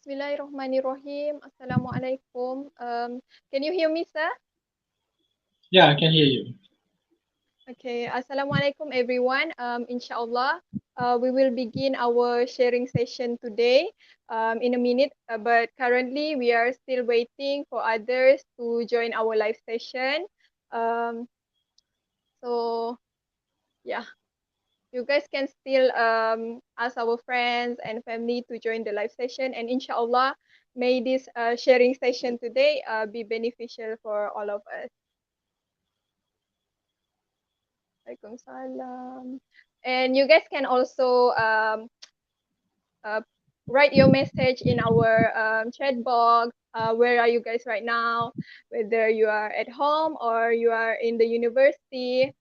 Bismillahirrahmanirrahim. Assalamualaikum. Can you hear me, sir? Yeah, I can hear you. Okay. Assalamualaikum, everyone. Inshallah, we will begin our sharing session today in a minute. But currently, we are still waiting for others to join our live session. Um, so, yeah, you guys can still ask our friends and family to join the live session. And inshallah, may this sharing session today be beneficial for all of us. Waalaikumsalam. And you guys can also uh, write your message in our chat box. Where are you guys right now? Whether you are at home or you are in the university.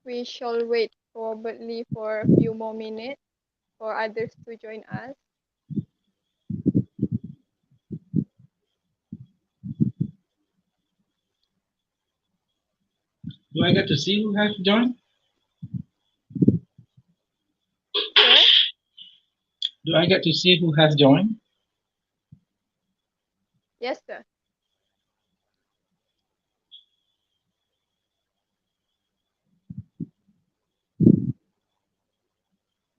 We shall wait probably for a few more minutes for others to join us. Do I get to see who has joined? Sir? Do I get to see who has joined? Yes, sir.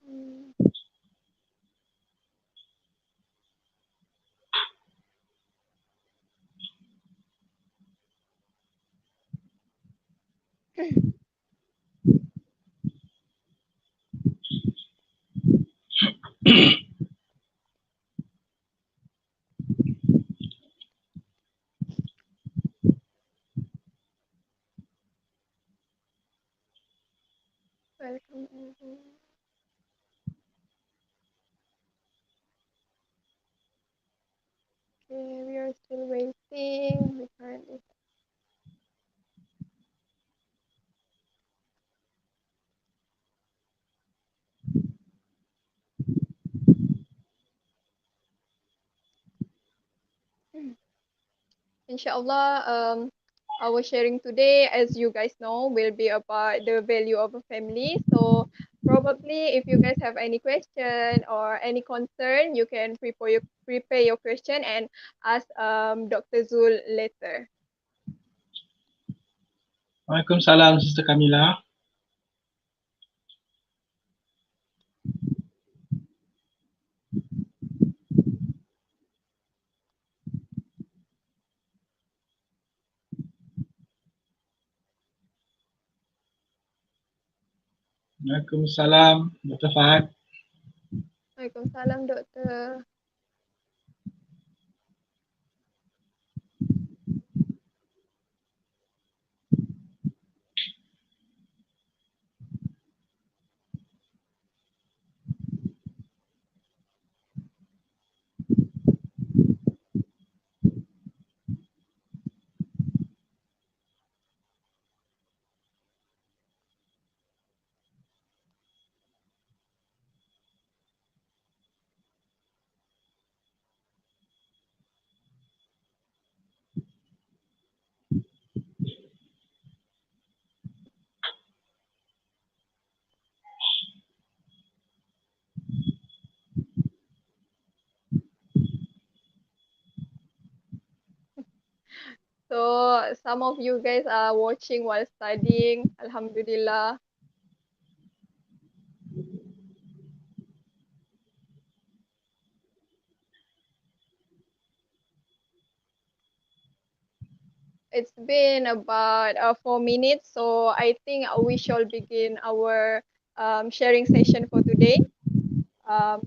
Mm. Welcome, everyone. Okay, we are still waiting. We currently Inshallah, our sharing today, as you guys know, will be about the value of a family. So probably if you guys have any question or any concern, you can prepare your question and ask Dr. Zul later. Waalaikumsalam, Sister Camila. Waalaikumsalam, Dr. Fahad. Waalaikumsalam, Doktor. So some of you guys are watching while studying. Alhamdulillah. It's been about 4 minutes, so I think we shall begin our sharing session for today. Um,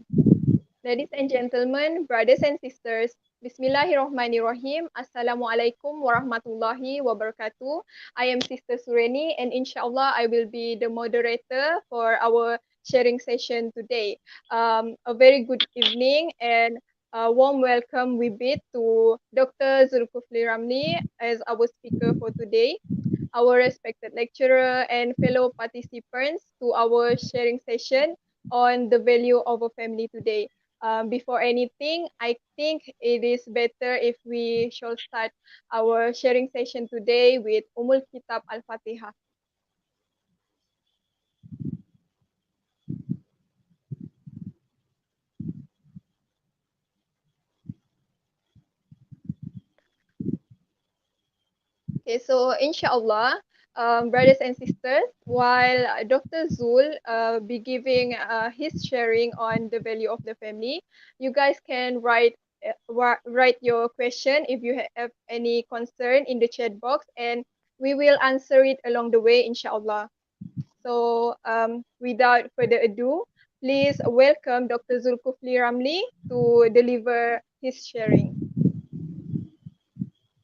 Ladies and gentlemen, brothers and sisters, Bismillahirrahmanirrahim. Assalamualaikum warahmatullahi wabarakatuh. I am Sister Sureni, and inshallah I will be the moderator for our sharing session today. A very good evening and a warm welcome we bid to Dr. Zulkufly Ramli as our speaker for today, our respected lecturer and fellow participants to our sharing session on the value of a family today. Before anything, I think it is better if we shall start our sharing session today with Umul Kitab Al-Fatiha. Okay, so inshallah, brothers and sisters, while Dr. Zul be giving his sharing on the value of the family, you guys can write your question if you have any concern in the chat box, and we will answer it along the way, inshallah. So without further ado, please welcome Dr. Zulkufly Ramli to deliver his sharing.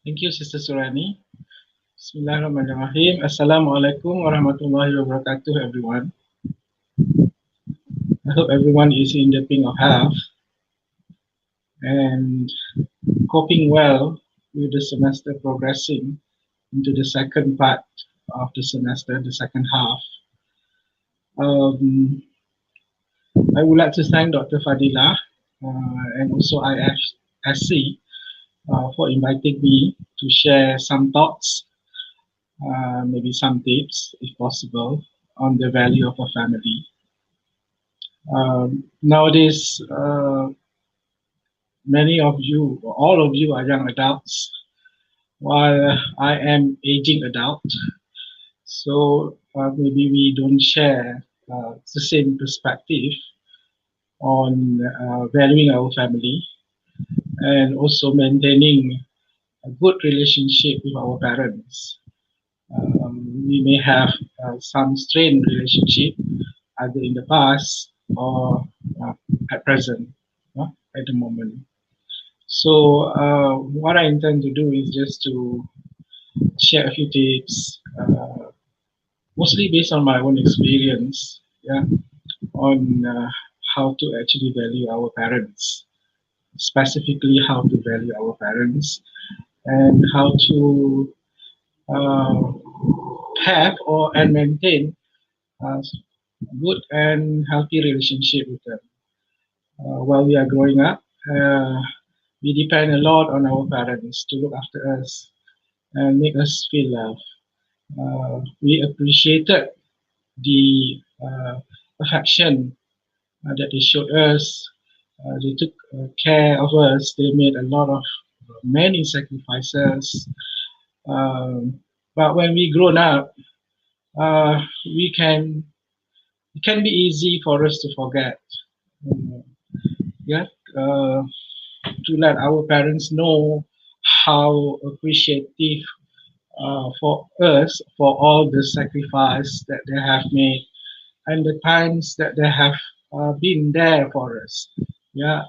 Thank you, Sister Surani. Bismillahirrahmanirrahim. Assalamualaikum warahmatullahi wabarakatuh, everyone. I hope everyone is in the pink of health and coping well with the semester progressing into the second part of the semester, the second half. I would like to thank Dr. Fadila and also IFSC for inviting me to share some thoughts, maybe some tips, if possible, on the value of a family. Nowadays, many of you, or all of you, are young adults, while I am aging adult. So maybe we don't share the same perspective on valuing our family and also maintaining a good relationship with our parents. We may have some strained relationship either in the past or at present, at the moment. So what I intend to do is just to share a few tips, mostly based on my own experience, yeah, on how to actually value our parents, specifically how to value our parents, and how to uh, have or and maintain a good and healthy relationship with them. While we are growing up, we depend a lot on our parents to look after us and make us feel loved. We appreciated the affection that they showed us. They took care of us. They made a lot of many sacrifices. Um, but when we grown up, uh, we can it can be easy for us to forget. Uh, yeah, uh, to let our parents know how appreciative for us for all the sacrifice that they have made and the times that they have been there for us. Yeah,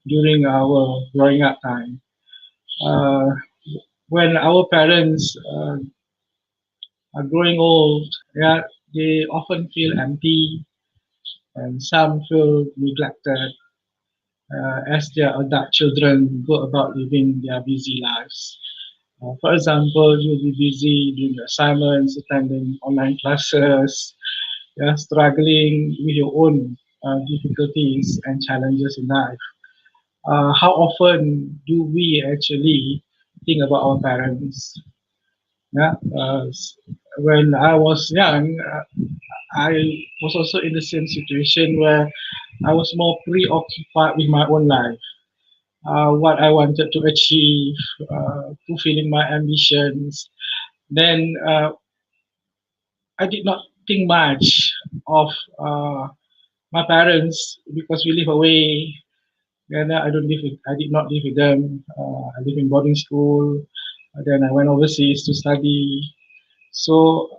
during our growing up time. Uh, when our parents are growing old, yeah, they often feel empty and some feel neglected as their adult children go about living their busy lives. For example, you'll be busy doing assignments, attending online classes, yeah, struggling with your own difficulties and challenges in life. How often do we actually think about our parents? Yeah, when I was young, I was also in the same situation where I was more preoccupied with my own life, what I wanted to achieve, fulfilling my ambitions. Then I did not think much of my parents because we live away. And I did not live with them. I live in boarding school. Then I went overseas to study. So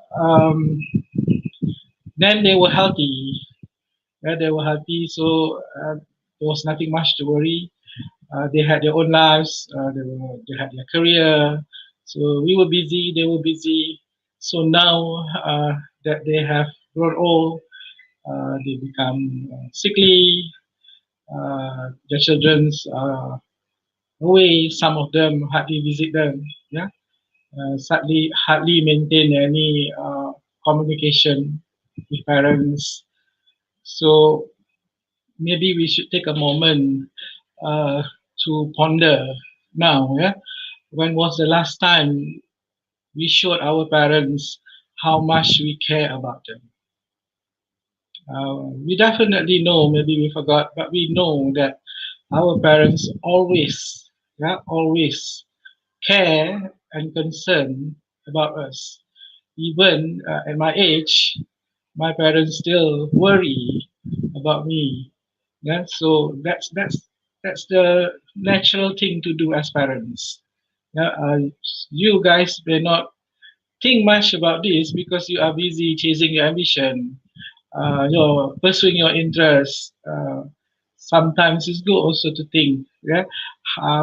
then they were healthy. Yeah, they were healthy. So there was nothing much to worry. They had their own lives. They had their career. So we were busy. They were busy. So now that they have grown old, they become sickly. Their children's away. Some of them hardly visit them. Yeah, sadly hardly maintain any communication with parents. So maybe we should take a moment uh, to ponder now. Yeah, when was the last time we showed our parents how much we care about them? We definitely know, maybe we forgot, but we know that our parents always, yeah, always care and concern about us. Even at my age, my parents still worry about me. Yeah, so that's the natural thing to do as parents. Yeah, you guys may not think much about this because you are busy chasing your ambition, you're pursuing your interests. Sometimes it's good also to think, yeah,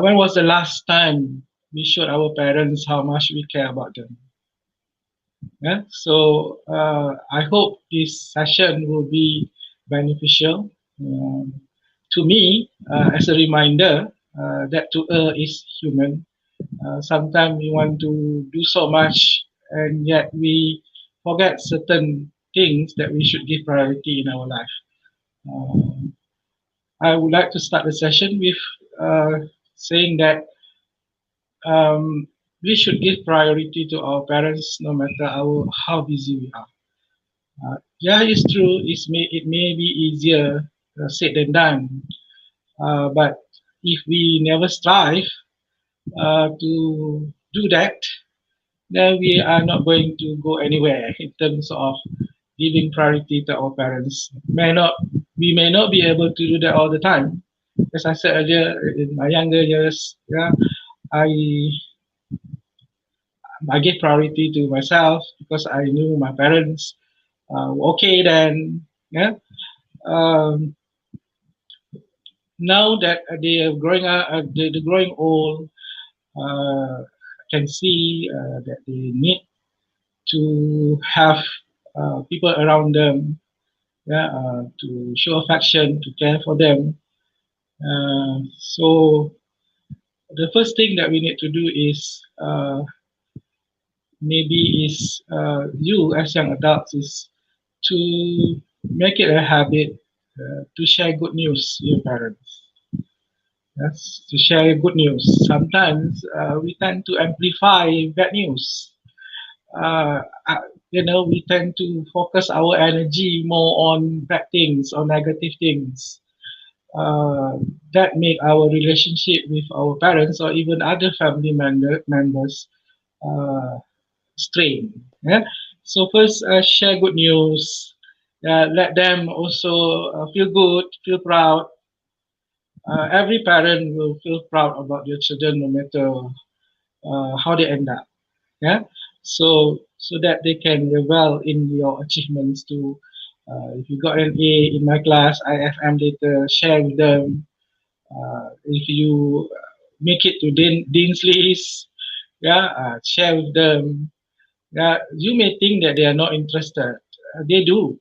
when was the last time we showed our parents how much we care about them? Yeah, so I hope this session will be beneficial to me as a reminder that to err is human. Sometimes we want to do so much and yet we forget certain things that we should give priority in our life. Uh, I would like to start the session with saying that um, we should give priority to our parents no matter how busy we are. Yeah, it's true. It may be easier said than done. But if we never strive to do that, then we are not going to go anywhere in terms of giving priority to our parents. We may not be able to do that all the time. As I said earlier, in my younger years, yeah, I I gave priority to myself because I knew my parents were okay then. Yeah. Um, Now that they are growing up, they're growing old, I can see that they need to have people around them, yeah, to show affection, to care for them. So the first thing that we need to do is maybe is you as young adults is to make it a habit to share good news with your parents. Yes, to share good news. Sometimes we tend to amplify bad news. Uh, uh, we tend to focus our energy more on bad things or negative things uh, that make our relationship with our parents or even other family members uh, strained. Yeah? So first, share good news. Let them also feel good, feel proud. Every parent will feel proud about their children no matter how they end up. Yeah, so that they can revel in your achievements too. If you got an A in my class, IFM later share with them. If you make it to dean's list, yeah, share with them. Yeah, you may think that they are not interested. They do.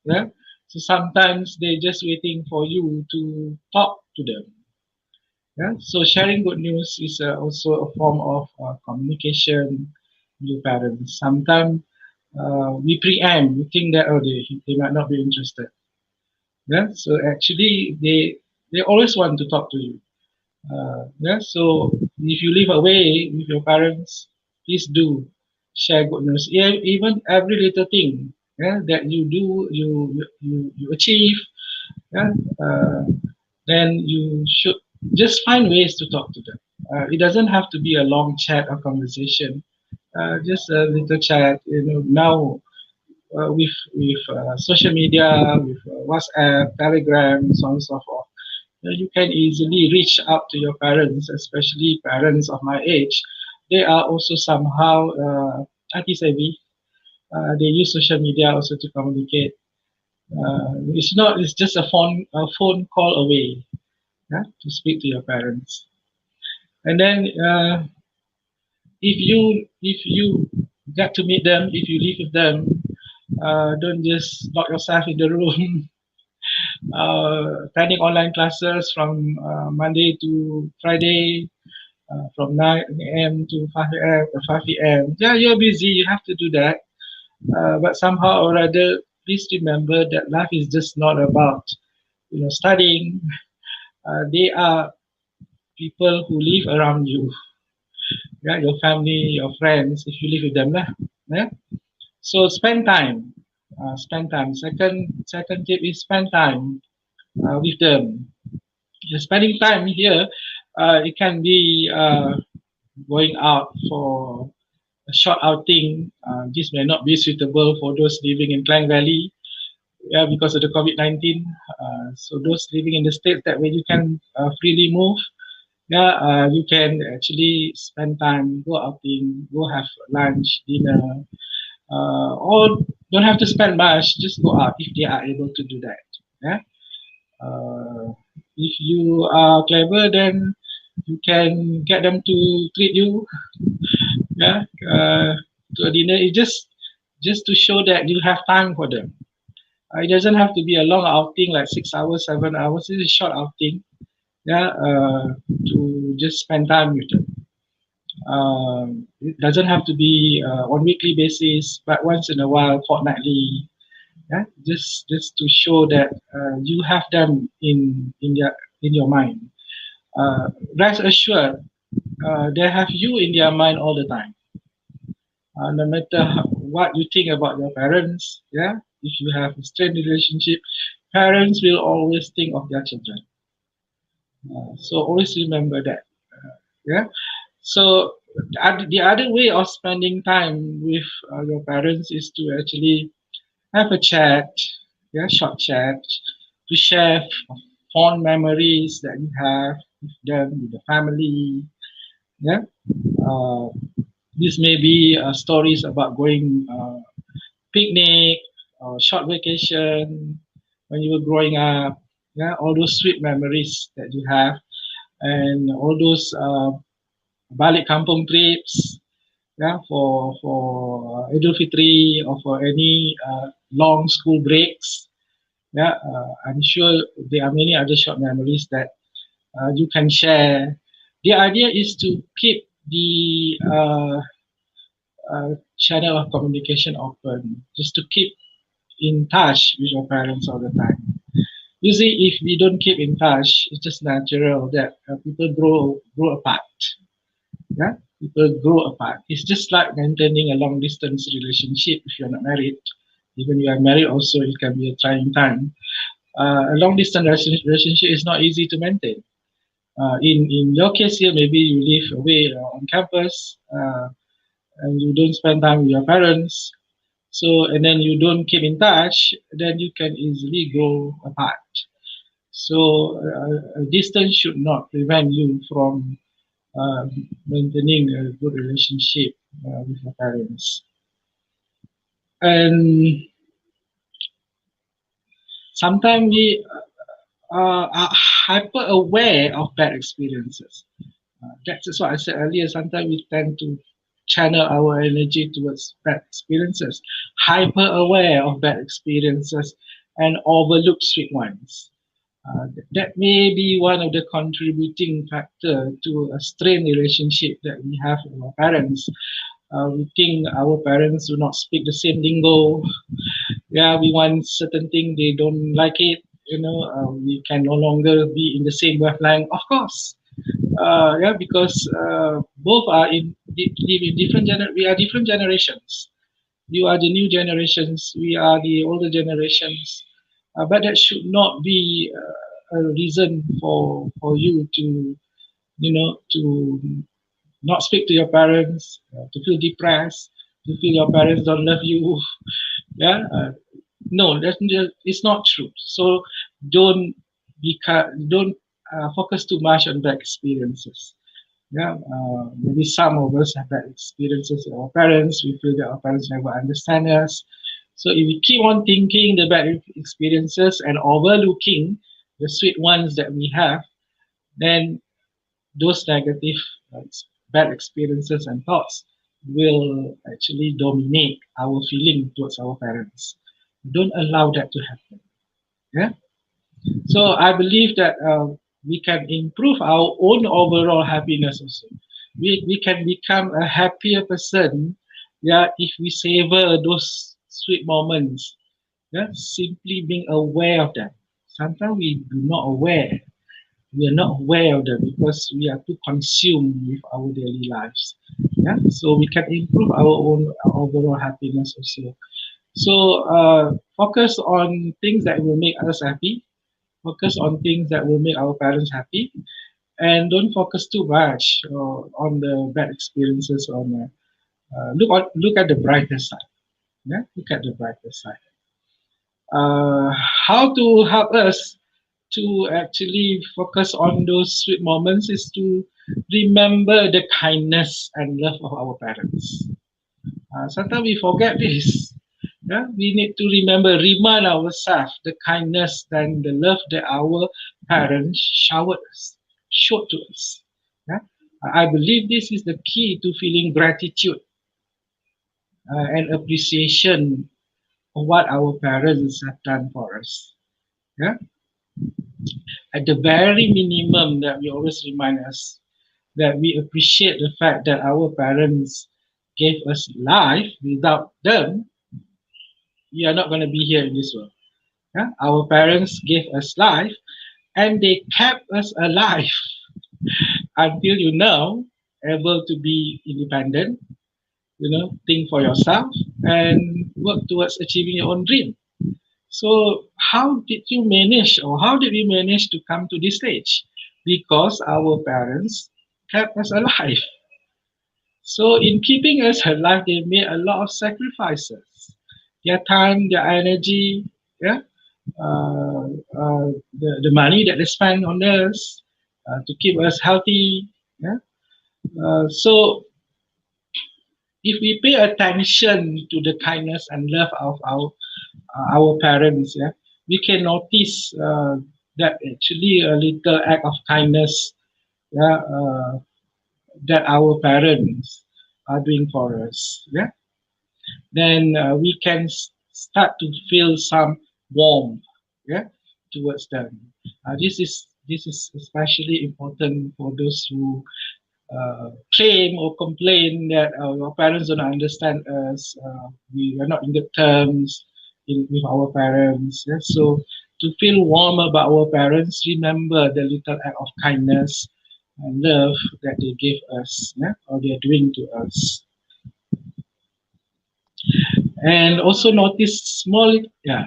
Yeah. So sometimes they're just waiting for you to talk to them. Yeah. So sharing good news is also a form of communication with parents. Sometimes we preempt, we think that they might not be interested. Yeah. So actually they always want to talk to you. Yeah. So if you live away with your parents, please do share good news. Yeah, even every little thing, yeah, that you do, you achieve, yeah, then you should just find ways to talk to them. It doesn't have to be a long chat or conversation. Just a little chat. Now with social media, with WhatsApp, Telegram, so on and so forth, you can easily reach out to your parents, especially parents of my age. they are also somehow anti-savvy. They use social media also to communicate. It's not. It's just a phone call away, yeah, to speak to your parents. And then if you get to meet them, if you live with them, don't just lock yourself in the room. Attending online classes from Monday to Friday, from 9 a.m. to 5 a.m. or 5 p.m. Yeah, you're busy. You have to do that. But somehow or other, please remember that life is just not about studying. They are people who live around you, yeah, your family, your friends, if you live with them, lah. Yeah. So spend time. Spend time. Second tip is spend time with them. Spending time here, it can be going out for a short outing. This may not be suitable for those living in Klang Valley, yeah, because of the COVID-19. So those living in the states that where you can freely move, yeah, you can actually spend time, go outing, go have lunch, dinner, or don't have to spend much, just go out if they are able to do that. Yeah. Uh, if you are clever, then you can get them to treat you, yeah, to a dinner. It just to show that you have time for them. It doesn't have to be a long outing like 6 hours, 7 hours. It's a short outing, yeah, to just spend time with them. It doesn't have to be on weekly basis, but once in a while, fortnightly. Yeah, just to show that you have them in your mind. Rest assured, they have you in their mind all the time. No matter what you think about your parents, yeah, if you have a strained relationship, parents will always think of their children. So always remember that. Yeah. So the other way of spending time with your parents is to actually have a chat, yeah, short chat, to share fond memories that you have with them, with the family. Yeah. Uh, this may be stories about going picnic or short vacation when you were growing up. Yeah, all those sweet memories that you have, and all those balik kampung trips. Yeah, for Idul Fitri or for any long school breaks. Yeah, I'm sure there are many other short memories that you can share. The idea is to keep the channel of communication open, just to keep in touch with your parents all the time. Usually, if we don't keep in touch, it's just natural that people grow apart. Yeah, people grow apart. It's just like maintaining a long distance relationship if you're not married. Even you are married, also it can be a trying time. A long distance relationship is not easy to maintain. In your case here, maybe you live away on campus and you don't spend time with your parents. So and then you don't keep in touch, then you can easily grow apart. So a distance should not prevent you from uh, maintaining a good relationship with your parents. And sometimes we are hyper aware of bad experiences. That's what I said earlier. Sometimes we tend to channel our energy towards bad experiences, hyper aware of bad experiences, and overlook sweet ones. That may be one of the contributing factor to a strained relationship that we have with our parents. We think our parents do not speak the same lingo. Yeah, we want certain thing, they don't like it. We can no longer be in the same wavelength. Of course, yeah, because both are live in we are different generations. You are the new generations. We are the older generations. But that should not be a reason for you to to not speak to your parents, to feel depressed, to feel your parents don't love you. Yeah, no, it's not true. So don't don't focus too much on bad experiences. Yeah, maybe some of us have bad experiences with our parents. We feel that our parents never understand us. So if we keep on thinking the bad experiences and overlooking the sweet ones that we have, then those negative uh, bad experiences and thoughts will actually dominate our feeling towards our parents. Don't allow that to happen. Yeah. So I believe that we can improve our own overall happiness also. We can become a happier person, yeah, if we savor those sweet moments. Yeah, simply being aware of them. Sometimes we do not aware. We are not aware of them because we are too consumed with our daily lives. Yeah, so we can improve our own overall happiness also. So focus on things that will make us happy. Focus on things that will make our parents happy, and don't focus too much on the bad experiences. Look at the brighter side. Yeah, look at the brighter side. Uh, how to help us to actually focus on those sweet moments is to remember the kindness and love of our parents. Sometimes we forget this. Yeah? We need to remember, remind ourselves the kindness and the love that our parents showed to us. Yeah? I believe this is the key to feeling gratitude and appreciation of what our parents have done for us. Yeah? At the very minimum, that we always remind us that we appreciate the fact that our parents gave us life. Without them, we are not going to be here in this world. Yeah? Our parents gave us life and they kept us alive until able to be independent, think for yourself and work towards achieving your own dream. So how did you manage, or how did we manage to come to this stage? Because our parents kept us alive. So in keeping us alive, they made a lot of sacrifices. Their time, their energy, yeah, uh, the money that they spend on us to keep us healthy. Yeah? So if we pay attention to the kindness and love of our parents, yeah, we can notice that actually a little act of kindness, yeah, that our parents are doing for us. Yeah, then we can start to feel some warmth, yeah, towards them. This is especially important for those who claim or complain that our parents don't understand us. We are not in good terms with our parents. Yeah? So to feel warm about our parents, remember the little act of kindness and love that they give us, yeah? Or they are doing to us. And also Uh, notice small, yeah,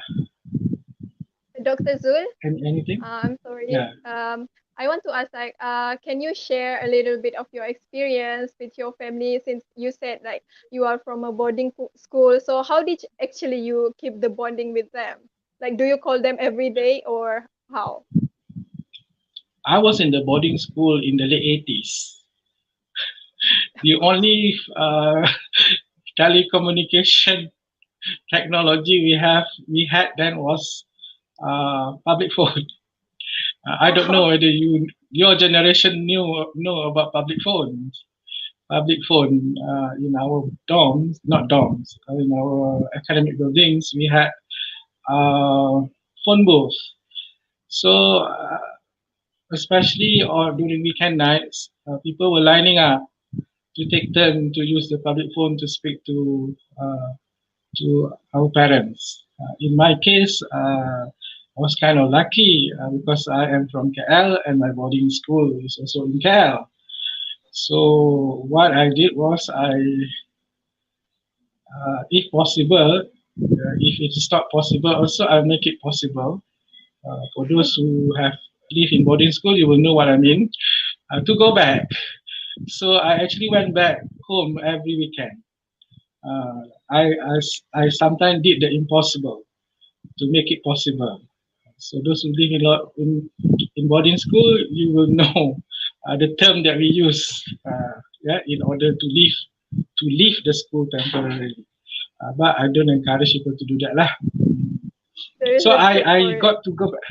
Dr. Zul, anything, I'm sorry. yeah. I want to ask, like, can you share a little bit of your experience with your family since you said like you are from a boarding school? So how did actually you keep the bonding with them? Like, do you call them every day or how? I was in the boarding school in the late 80s. The only telecommunication technology we had then was public phone. I don't know Wow. whether your generation know about public phones. Public phone in our dorms, not dorms, in our academic buildings, we had phone booth. So especially or during weekend nights, people were lining up to take turn to use the public phone to speak to our parents. In my case, I was kind of lucky because I am from KL and my boarding school is also in KL. So what I did was if possible, if it's not possible, also I'll make it possible. For those who have lived in boarding school, you will know what I mean. To go back. So I actually went back home every weekend. Uh, I sometimes did the impossible to make it possible. So those who live in boarding school, you will know the term that we use, yeah, in order to leave the school temporarily. But I don't encourage people to do that lah. There is So a trick I for it. got to go back.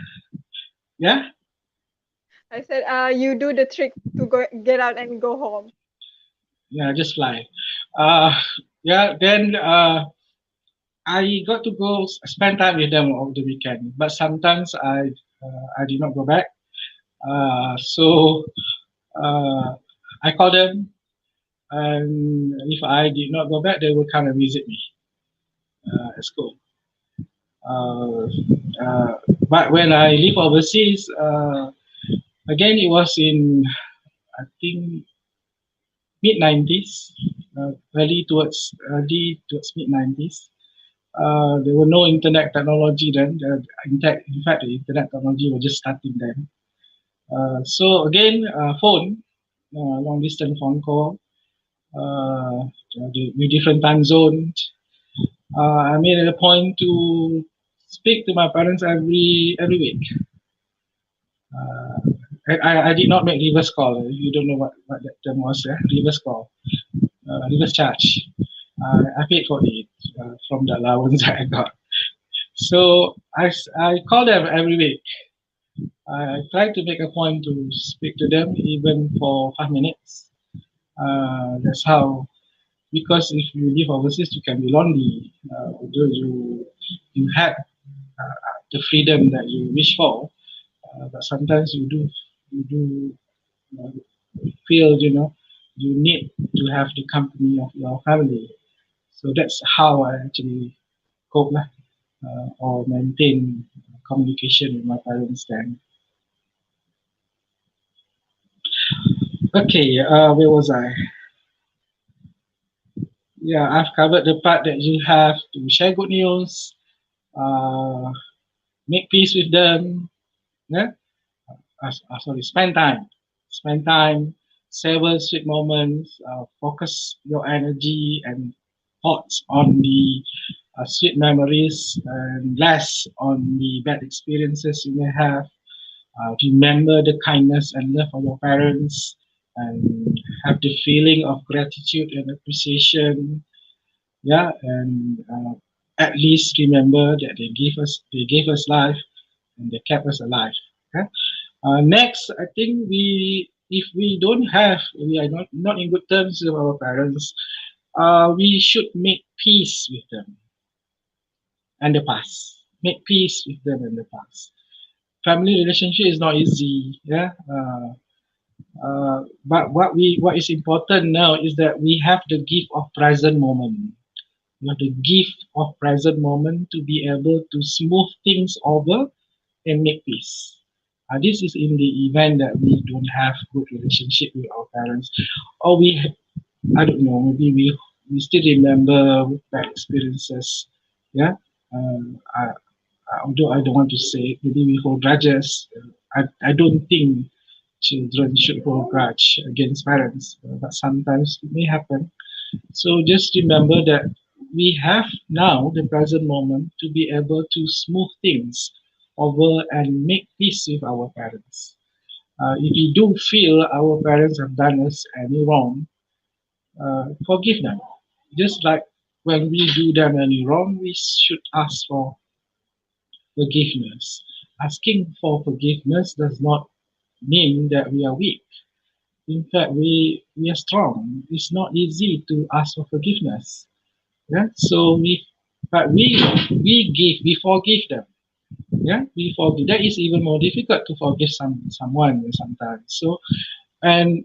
Yeah, I said, you do the trick to go get out and go home. yeah, just fly. Uh, yeah, then I got to go spend time with them over the weekend. But sometimes I did not go back. So uh, I call them, and if I did not go back, they will come and visit me at school. Uh, uh, but when I live overseas, again it was in I think mid 90s, early towards mid 90s. There were no internet technology then. In fact, the internet technology was just starting then. So again, phone, long distance phone call, uh, with different time zones. I made it a point to speak to my parents every week. Uh, I did not make reverse call. You don't know what that term was, yeah? Reverse call, reverse charge. I paid for it from the allowance that I got. So I call them every week. I try to make a point to speak to them even for 5 minutes. That's how, because if you live overseas, you can be lonely. Although you have the freedom that you wish for, but sometimes you do uh, feel you need to have the company of your family. So that's how I actually cope lah, or maintain communication with my parents then. Okay, where was I? Yeah, I've covered the part that you have to share good news, uh, make peace with them, yeah? Sorry, spend time, savor sweet moments, focus your energy and thoughts on the sweet memories and less on the bad experiences you may have. Remember the kindness and love of your parents and have the feeling of gratitude and appreciation. Yeah, and at least remember that they gave us life and they kept us alive. Okay? Next, I think if we are not in good terms with our parents, we should make peace with them and the past. Make peace with them and the past. Family relationship is not easy, yeah. But what is important now is that we have the gift of present moment. We have the gift of present moment to be able to smooth things over and make peace. This is in the event that we don't have good relationship with our parents, or I don't know, maybe we still remember bad experiences. Yeah. I, although I don't want to say, maybe we hold grudges. I don't think children should hold grudge against parents, but sometimes it may happen. So just remember that we have now the present moment to be able to smooth things over and make peace with our parents. If we do feel our parents have done us any wrong, forgive them. Just like when we do them any wrong, we should ask for forgiveness. Asking for forgiveness does not mean that we are weak. In fact, we are strong. It's not easy to ask for forgiveness. Yeah. So we forgive them. Yeah, we forgive. That is even more difficult to forgive someone sometimes. So and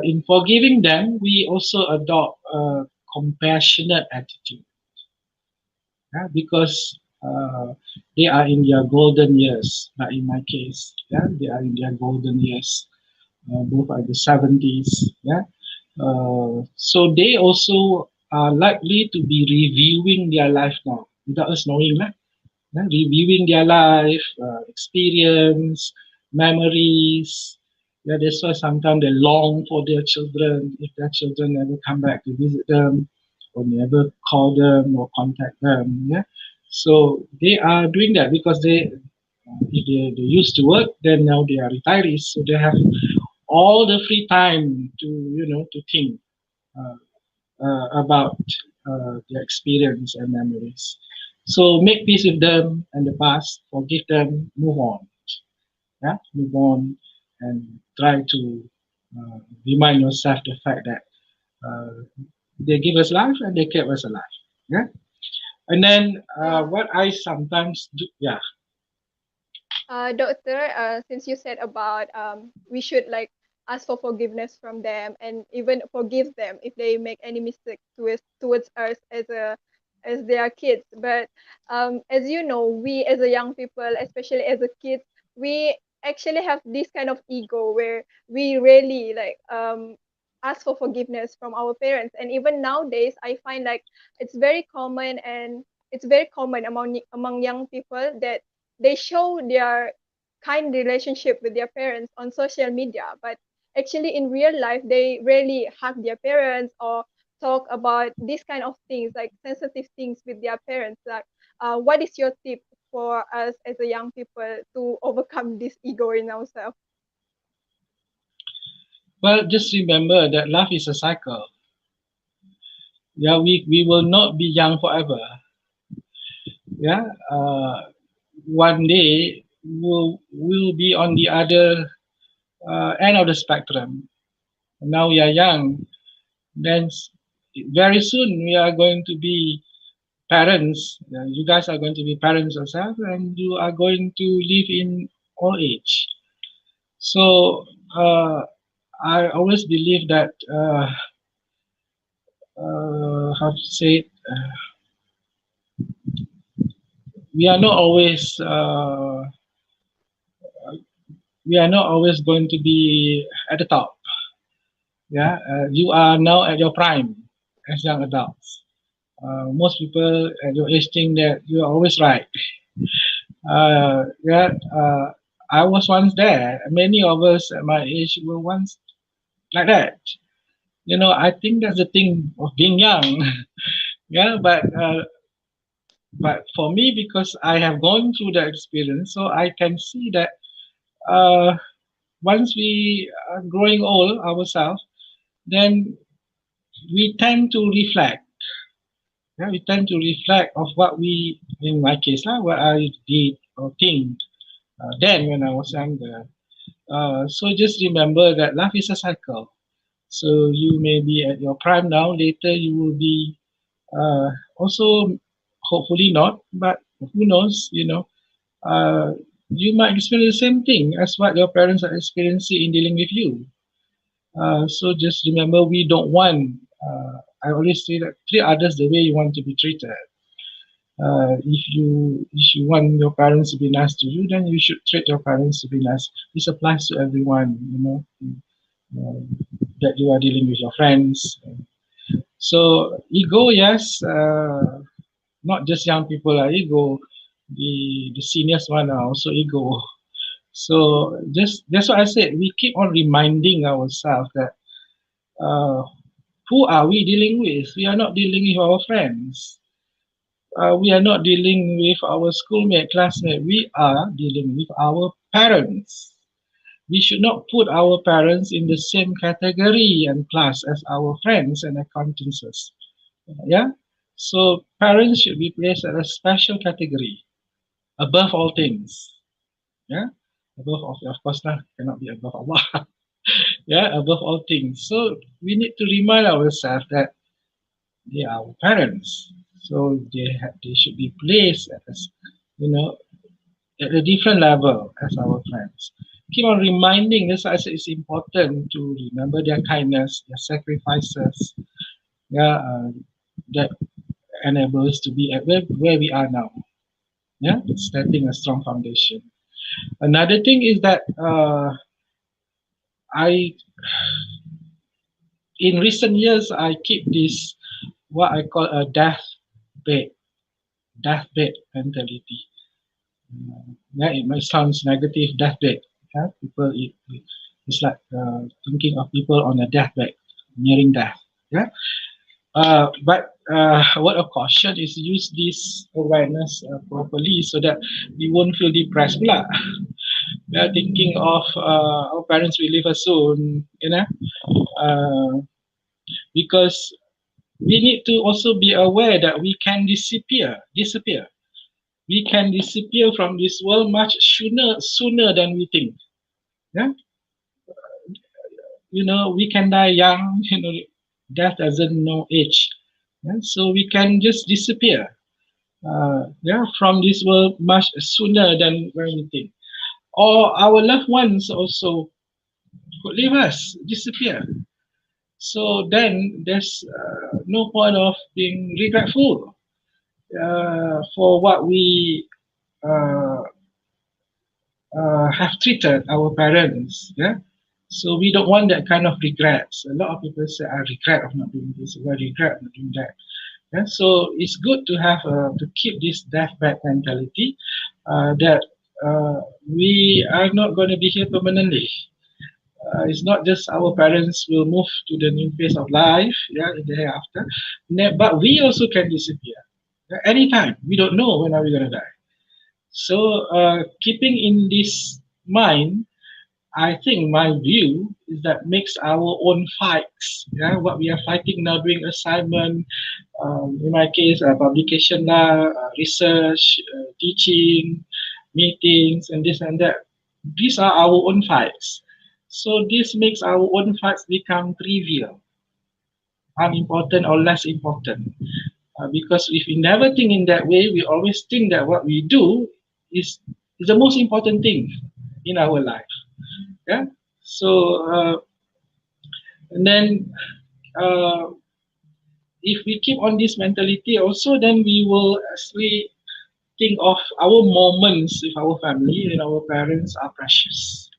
in forgiving them, we also adopt a compassionate attitude. Yeah, because they are in their golden years. Like in my case, yeah, they are in their golden years. Both are the 70s. Yeah, so they also are likely to be reviewing their life now without us knowing, lah. Yeah, reviewing their life, experience, memories. Yeah, that's why sometimes they long for their children if their children never come back to visit them or never call them or contact them. Yeah, so they are doing that because if they used to work, then now they are retirees, so they have all the free time to to think uh, about their experience and memories. So make peace with them and the past, forgive them, move on. Yeah, move on, and try to remind yourself the fact that uh, they give us life and they kept us alive. Yeah, and then Uh, what I sometimes do, yeah. Doctor, since you said about we should like ask for forgiveness from them and even forgive them if they make any mistake towards us as their kids. But as you know, we as a young people, especially as a kid, we actually have this kind of ego where we really like ask for forgiveness from our parents. And even nowadays, I find like it's very common and it's very common among young people that they show their kind relationship with their parents on social media, but actually in real life they rarely hug their parents or talk about these kind of things like sensitive things with their parents. Like what is your tip for us as a young people to overcome this ego in ourselves? Well, just remember that life is a cycle. Yeah, we will not be young forever. Yeah, one day we'll be on the other end of the spectrum. Now we are young, then very soon we are going to be parents. You guys are going to be parents yourself, and you are going to live in old age. So I always believe that how to say it, we are not always going to be at the top. Yeah, you are now at your prime as young adults. Most people at your age think that you are always right. Yeah, I was once there. Many of us at my age were once like that. I think that's the thing of being young. Yeah, but for me, because I have gone through the experience, so I can see that uh, once we are growing old ourselves, then we tend to reflect. Yeah, we tend to reflect of what we, in my case, what I did or think then when I was younger. So just remember that life is a cycle. So you may be at your prime now. Later you will be also, hopefully not, but who knows? You might experience the same thing as what your parents are experiencing in dealing with you. So just remember, we don't want. I always say that treat others the way you want to be treated. If you want your parents to be nice to you, then you should treat your parents to be nice. This applies to everyone, uh, that you are dealing with your friends. So ego, yes, not just young people are ego. The seniors one are also ego. So just that's what I said. We keep on reminding ourselves that uh, who are we dealing with? We are not dealing with our friends. We are not dealing with our schoolmate, classmate. We are dealing with our parents. We should not put our parents in the same category and class as our friends and acquaintances. Yeah. So parents should be placed at a special category above all things. Yeah. Above all, of course, lah, cannot be above Allah. Yeah, above all things. So we need to remind ourselves that they are our parents. So they should be placed as, you know, at a different level as our friends. Keep on reminding this. I say it's important to remember their kindness, their sacrifices. Yeah, that enable us to be at where we are now. Yeah, it's setting a strong foundation. Another thing is that I, in recent years, I keep this what I call a bed, deathbed mentality. Yeah, it might sound negative, deathbed. Yeah, people, it's like thinking of people on a deathbed, nearing death. Yeah, but a word of caution is use this awareness properly so that we won't feel depressed pula. We are thinking of our parents will leave us soon, uh, because we need to also be aware that we can disappear. We can disappear from this world much sooner than we think. Yeah, we can die young. Death doesn't know age. Yeah? So we can just disappear. Yeah, from this world much sooner than when we think. Or our loved ones also could leave us, disappear. So then there's no point of being regretful for what we uh, have treated our parents. Yeah. So we don't want that kind of regrets. A lot of people say, I regret of not doing this, I regret of not doing that. Yeah, so it's good to have to keep this deathbed mentality that we are not going to be here permanently. It's not just our parents will move to the new phase of life, yeah, in the hereafter, but we also can disappear anytime. We don't know when are we going to die. So keeping in this mind, I think my view is that makes our own fights, yeah, what we are fighting now, doing assignment, in my case, publication lah, research, teaching, meetings, and this and that. These are our own fights. So this makes our own fights become trivial, unimportant, or less important. Because if we never think in that way, we always think that what we do is, is the most important thing in our life. Yeah. So and then uh, if we keep on this mentality also, then we will actually think of our moments with our family and our parents are precious.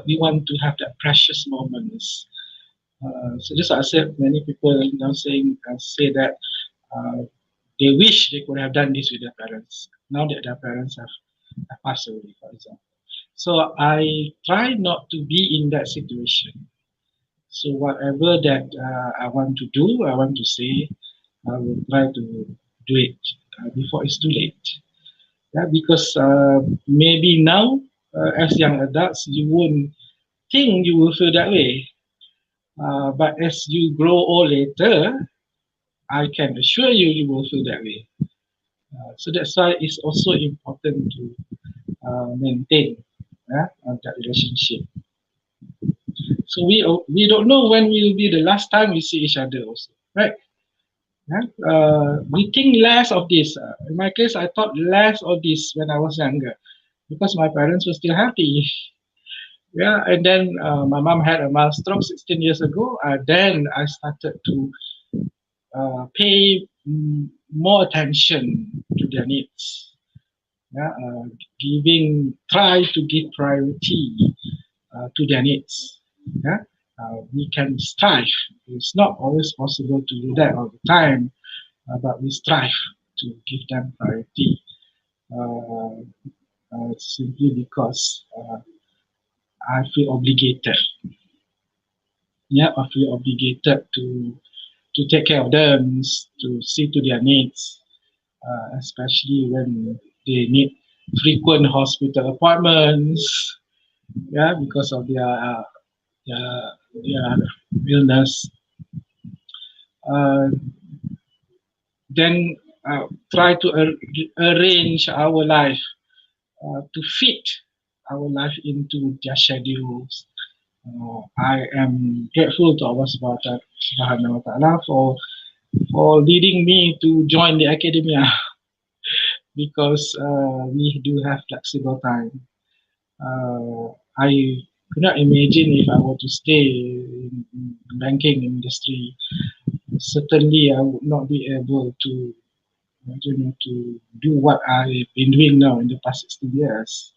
We want to have that precious moments. So just as I said, many people now say that uh, they wish they could have done this with their parents. Now that their parents have passed away, for example. So I try not to be in that situation. So whatever that I want to do, I want to say, I will try to do it before it's too late. Yeah, because maybe now, as young adults, you won't think you will feel that way. But as you grow old later, I can assure you, you will feel that way. So that's why it's also important to maintain that relationship. So we don't know when will be the last time we see each other also, right? Yeah? We think less of this. In my case, I thought less of this when I was younger because my parents were still happy. Yeah, and then my mom had a mild stroke 16 years ago. Then I started to pay more attention to their needs. Yeah, try to give priority to their needs. Yeah, we can strive. It's not always possible to do that all the time, but we strive to give them priority uh, simply because I feel obligated. Yeah, I feel obligated to take care of them, to see to their needs, especially when they need frequent hospital appointments. Yeah, because of their illness. Uh, then try to arrange our life to fit our life into their schedules. I am grateful to Allah Subhanahu wa Taala for leading me to join the academia because we do have flexible time. I could not imagine if I were to stay in banking industry. Certainly, I would not be able to do what I've been doing now in the past 60 years.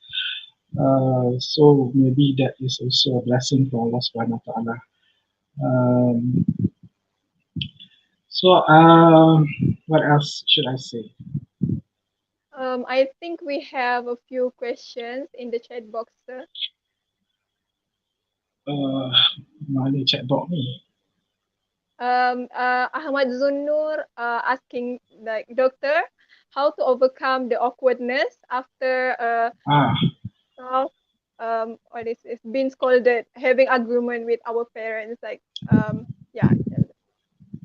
So maybe that is also a blessing from Allah Subhanahu wa Taala. Um, so what else should I say? I think we have a few questions in the chat box, sir. Uh, Mana chatbot ni? Ahmad Zunnur asking, like, doctor, how to overcome the awkwardness after Ah, talk what is it's been scolded, having argument with our parents, like yeah,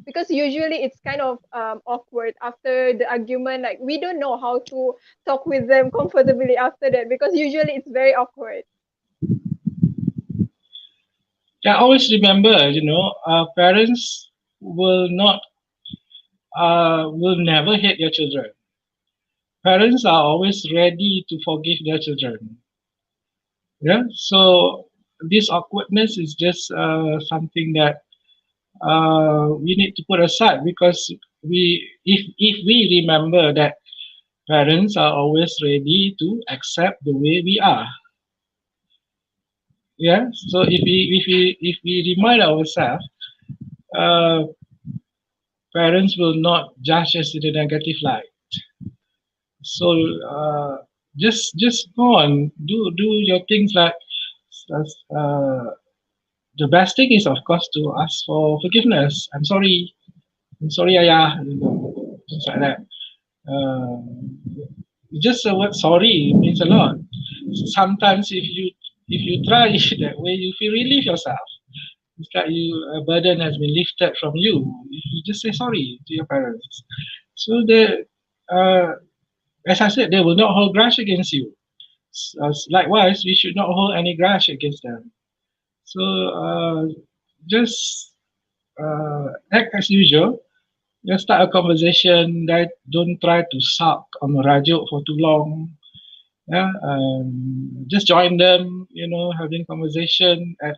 because usually it's kind of awkward after the argument. Like we don't know how to talk with them comfortably after that because usually it's very awkward. Yeah, always remember, parents will not, will never hate their children. Parents are always ready to forgive their children. Yeah, so this awkwardness is just something that we need to put aside because if we remember that parents are always ready to accept the way we are. Yeah, so if we remind ourselves, uh, parents will not judge us in a negative light. So just go on, do your things like uh, the best thing is of course to ask for forgiveness. I'm sorry, Ayah, things like that. Uh, just the word sorry means a lot. Sometimes if you try it that way, you feel relief yourself. It's like a burden has been lifted from you. You just say sorry to your parents. So uh, as I said, they will not hold grudge against you. Likewise, we should not hold any grudge against them. So just act as usual. Just start a conversation. That don't try to suck on merajuk for too long. Yeah, just join them. Having conversation at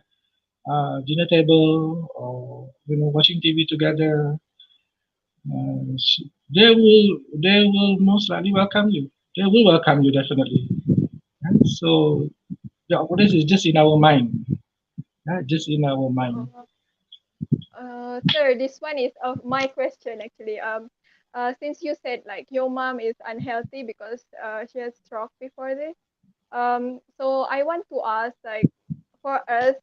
dinner table or watching TV together. They will most likely welcome you. They will welcome you definitely. And so the awkwardness is just in our mind. Just in our mind. Uh, Sir, this one is of my question actually. Since you said like your mom is unhealthy because she has stroke before this, so I want to ask, like, for us,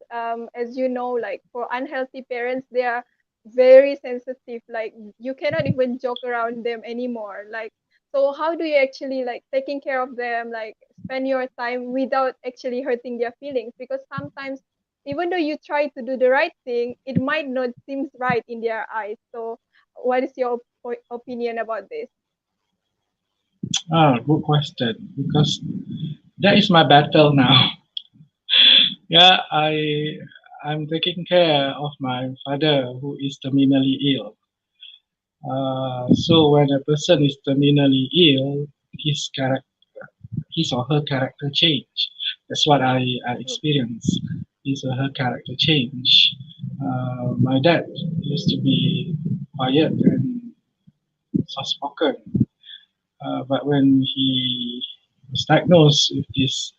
as you know, like for unhealthy parents, they are very sensitive. Like you cannot even joke around them anymore. Like, so how do you actually like taking care of them, like spend your time without actually hurting their feelings? Because sometimes, even though you try to do the right thing, it might not seem right in their eyes. So, what is your opinion about this? Good question. Because that is my battle now. Yeah, I'm taking care of my father who is terminally ill. So when a person is terminally ill, his or her character change. That's what I experience. His or her character change. My dad used to be quiet and soft-spoken, but when he was diagnosed with this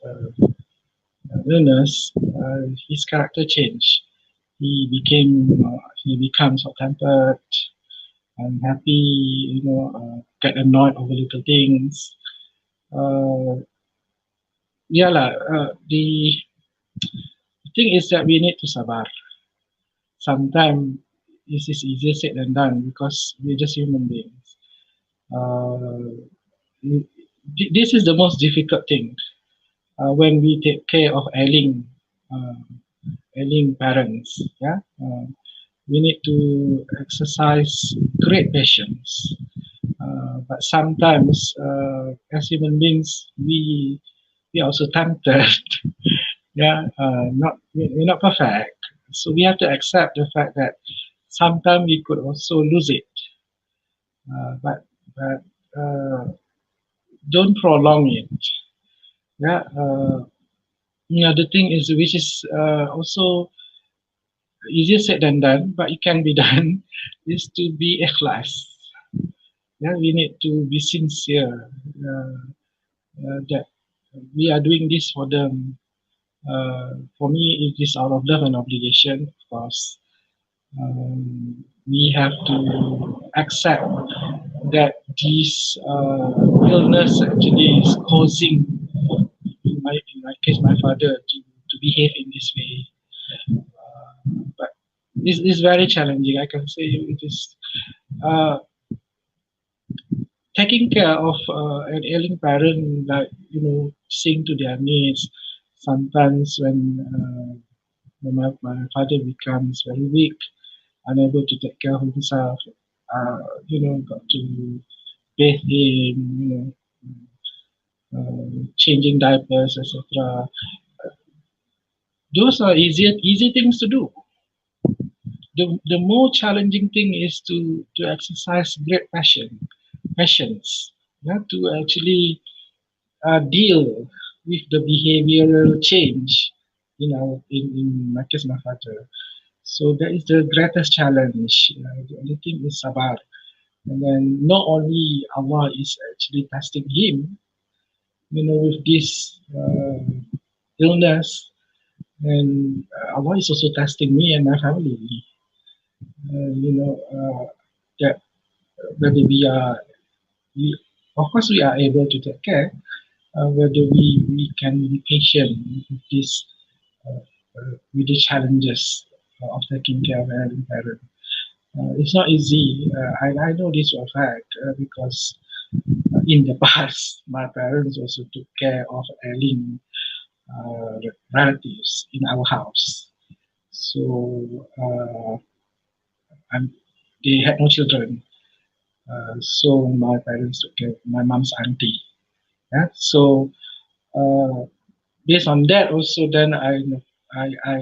illness, his character changed. He becomes hot-tempered, unhappy, get annoyed over little things. Uh, yeah lah. The thing is that we need to sabar. Sometimes this is easier said than done because we're just human beings. Uh, this is the most difficult thing when we take care of uh, ailing parents. Yeah, we need to exercise great patience. But sometimes, as human beings, we are also tempted. Yeah, we're not perfect, so we have to accept the fact that sometimes we could also lose it. But don't prolong it. Yeah. The thing is, which is also easier said than done, but it can be done, is to be ikhlas. Yeah, we need to be sincere that we are doing this for them. For me, it is out of love and obligation, of course. We have to accept that this illness actually is causing, in my case, my father to behave in this way. But it's very challenging. I can say it is uh, taking care of an ailing parent, like seeing to their needs. Sometimes when my father becomes very weak, unable to take care of himself, got to bathe him, changing diapers, etc. Those are easy things to do. The more challenging thing is to exercise great patience, yeah, to actually deal with the behavioral change, in my case, my father. So that is the greatest challenge. The only thing is sabar. And then not only Allah is actually testing him, with this illness, and Allah is also testing me and my family. That whether we, of course, we are able to take care, whether we can be patient with this, with the challenges of taking care of an elderly parent. It's not easy. I know this for a fact because in the past, my parents also took care of ailing relatives in our house. So I'm, they had no children. So my parents took care of my mom's auntie. Yeah. So uh, based on that, also then I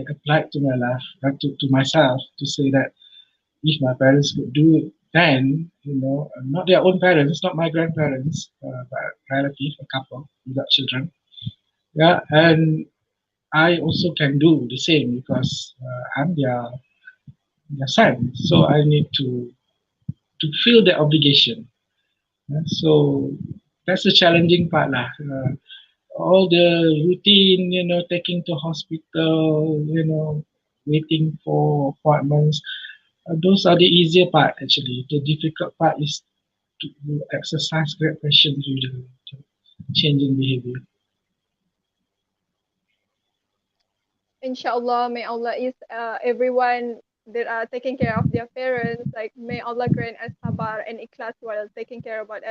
applied to my life, to myself, to say that if my parents could do it then, not their own parents, not my grandparents, but relative, a couple without children. Yeah, and I also can do the same because I'm their son. So I need to feel the obligation. Yeah, so that's the challenging part lah. All the routine, taking to hospital, waiting for appointments. Those are the easier part actually. The difficult part is to exercise great patience with the changing behavior. Inshallah, may Allah is everyone that are taking care of their parents. Like may Allah grant us sabar and ikhlas while taking care about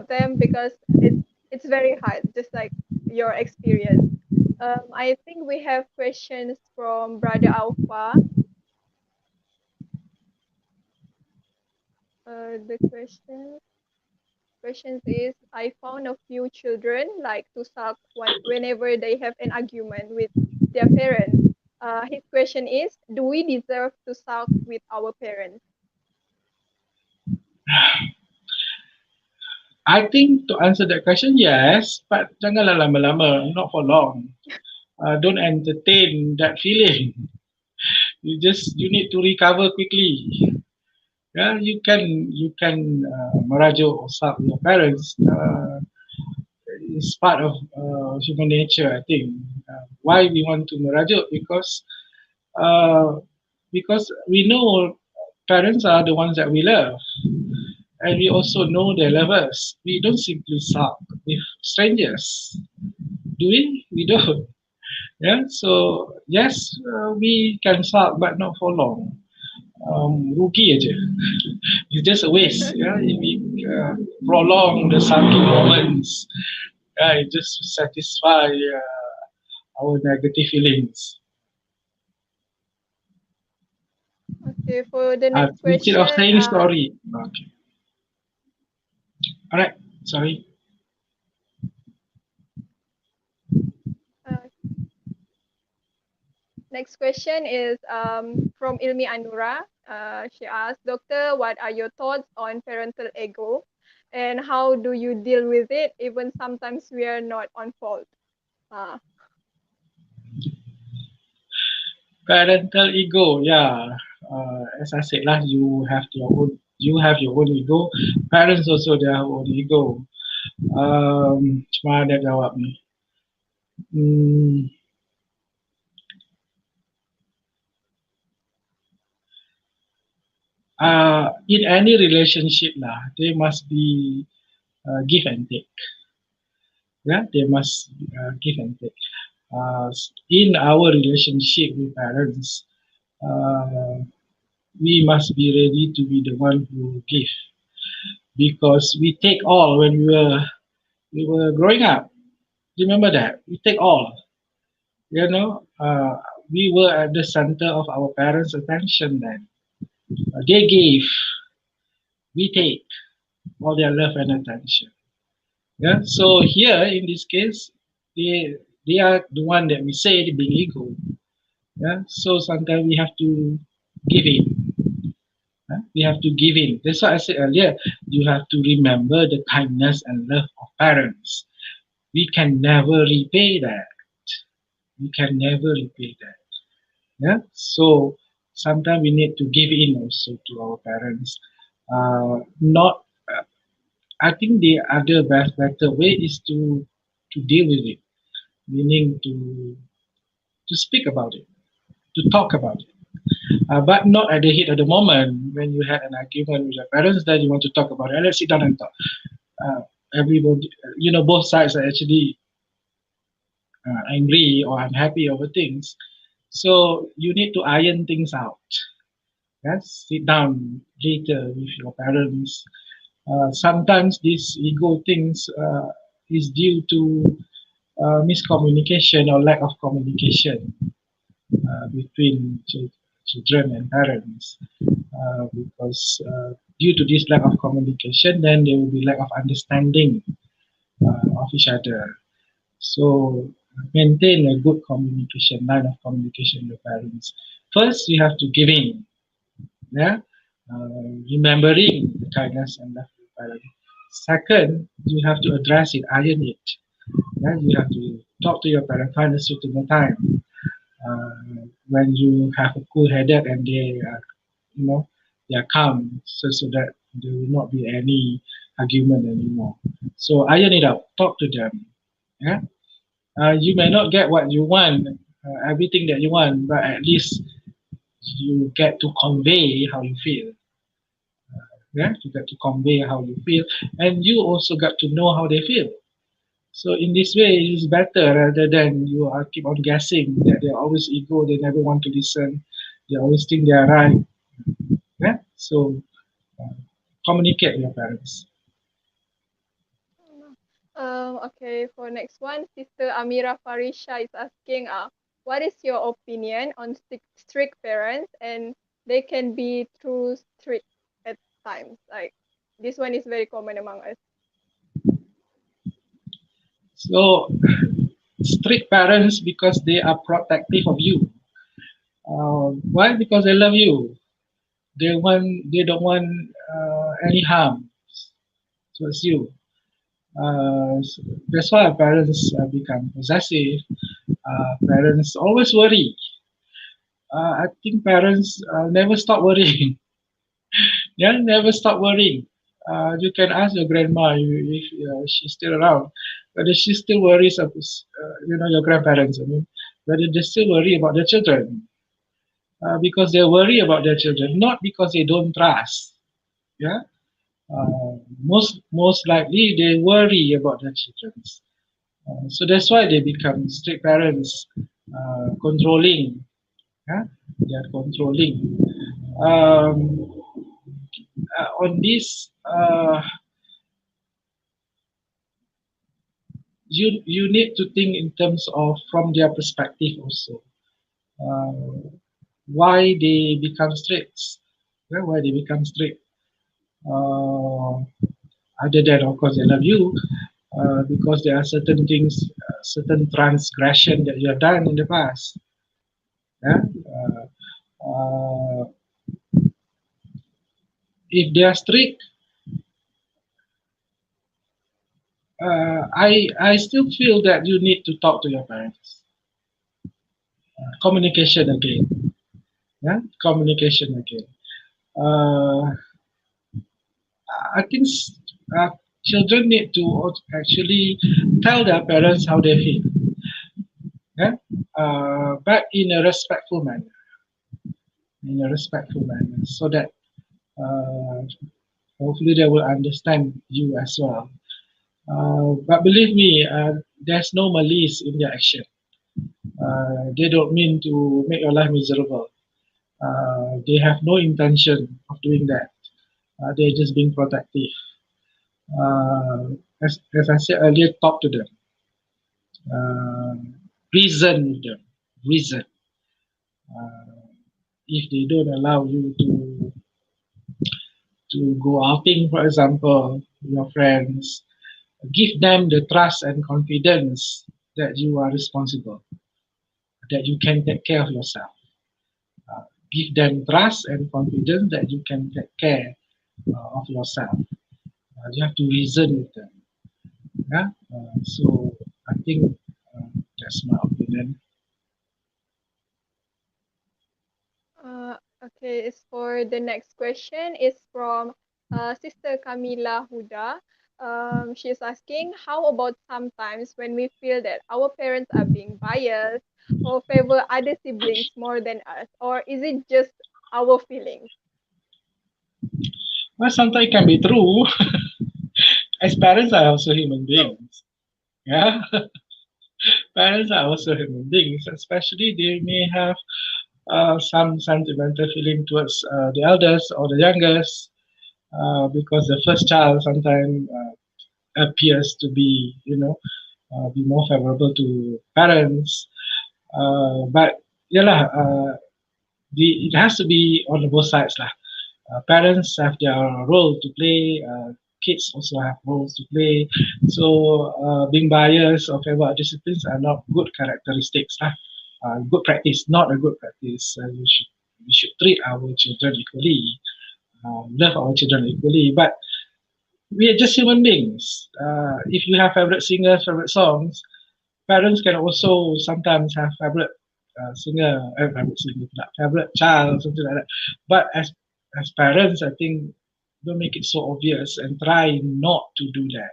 them because it's very hard, just like your experience. I think we have questions from Brother Alpha. The questions is I found a few children like to sulk whenever they have an argument with their parents. His question is, do we deserve to sulk with our parents? I think to answer that question, yes, but janganlah lama-lama, not for long. Don't entertain that feeling. You need to recover quickly. Yeah, you can merajuk or sub your parents. It's part of human nature, I think. Why we want to merajuk? Uh, because we know parents are the ones that we love, and we also know they love us. We don't simply sub with strangers, do we? We don't. Yeah. So yes, we can sub, but not for long. Rugi aja. It's just a waste. Yeah, if we prolong the sulking moments, it just satisfy our negative feelings. Okay, for the next Instead of question, saying sorry. Okay. All right. Sorry. uh, next question is from Ilmi Anura. She asked, Doctor, what are your thoughts on parental ego, and how do you deal with it? Even sometimes we are not on fault. Uh, Parental ego. Yeah. As I said lah, you have your own ego. Parents also their own ego. Macam mana jawab ni? Hmm, in any relationship lah, there must be give and take. Yeah, they must give and take. In our relationship with parents, uh, we must be ready to be the one who give because we take all when we were growing up. Remember that we take all. You know, we were at the center of our parents' attention then. They gave, we take all their love and attention. Yeah. So here in this case, they are the one that we say being ego. Yeah. So sometimes we have to give in. We have to give in. That's why I said earlier, you have to remember the kindness and love of parents. We can never repay that. We can never repay that. Yeah. So sometimes we need to give in also to our parents. Not. I think the other best better way is to deal with it, meaning to speak about it, to talk about it. But not at the heat of the moment when you had an argument with your parents. Then you want to talk about it. Let's sit down and talk. Uh, Everybody, both sides are actually angry or unhappy over things. So you need to iron things out. Yes, sit down later with your parents. Sometimes these ego things is due to miscommunication or lack of communication between children and parents. Because due to this lack of communication, then there will be lack of understanding of each other. So maintain a good communication, line of communication with parents. First, you have to give in, yeah, remembering the kindness and love of your parents. Second, you have to address it, iron it. Yeah? You have to talk to your parents, find a suitable time when you have a cool headed and they are, you know, they are calm, so that there will not be any argument anymore. So iron it out, talk to them. Yeah, you may not get what you want, everything that you want, but at least you get to convey how you feel. Yeah, you get to convey how you feel, and you also got to know how they feel. So in this way, it's better rather than you are keep on guessing that they're always ego, they never want to listen, they always think they are right. Yeah. So uh, communicate with your parents. Okay, for next one, Sister Amira Farisha is asking, what is your opinion on strict parents, and they can be too strict at times? Like this one is very common among us. So strict parents because they are protective of you. Why? Because they love you. They don't want any harm towards you. That's why parents become possessive. Parents always worry. I think parents never stop worrying. Yeah, never stop worrying. You can ask your grandma if she's still around, whether she still worries about, your grandparents. I mean, whether they still worry about their children, because they worry about their children, not because they don't trust. Yeah, most likely they worry about their children. So that's why they become strict parents, controlling. Yeah, they are controlling. Um, on this, you need to think in terms of from their perspective also. Uh, why they become strict? Yeah, why they become strict? Uh, Other than of course they love you, because there are certain things, certain transgression that you have done in the past. Yeah. Uh, if they are strict, I still feel that you need to talk to your parents. Communication again. Yeah, communication again. Uh, I think children need to actually tell their parents how they feel. Yeah, but in a respectful manner, so that uh, hopefully they will understand you as well. But believe me, there's no malice in their action. They don't mean to make your life miserable. They have no intention of doing that. They're just being protective. As I said earlier, talk to them, uh, reason with them. reason. Uh, if they don't allow you to go outing, for example, with your friends, give them the trust and confidence that you are responsible, that you can take care of yourself. Give them trust and confidence that you can take care of yourself. You have to reason with them. Yeah. So I think that's my opinion. Okay, is for the next question is from Sister Camila Huda. She is asking, how about sometimes when we feel that our parents are being biased or favor other siblings more than us, or is it just our feelings? Well, sometimes it can be true. As parents are also human beings. Yeah, parents are also human beings. Especially they may have some sentimental feeling towards the eldest or the youngest, because the first child sometimes appears to be, be more favorable to parents. But yeah lah, it has to be on both sides lah. Parents have their role to play. Kids also have roles to play. So being biased or favor disciplines are not good characteristics lah. Good practice, not a good practice. We should treat our children equally, love our children equally. But we are just human beings. If you have favorite singers, favorite songs, parents can also sometimes have favorite favorite singer, favorite child, something like that. But as parents, I think don't make it so obvious and try not to do that.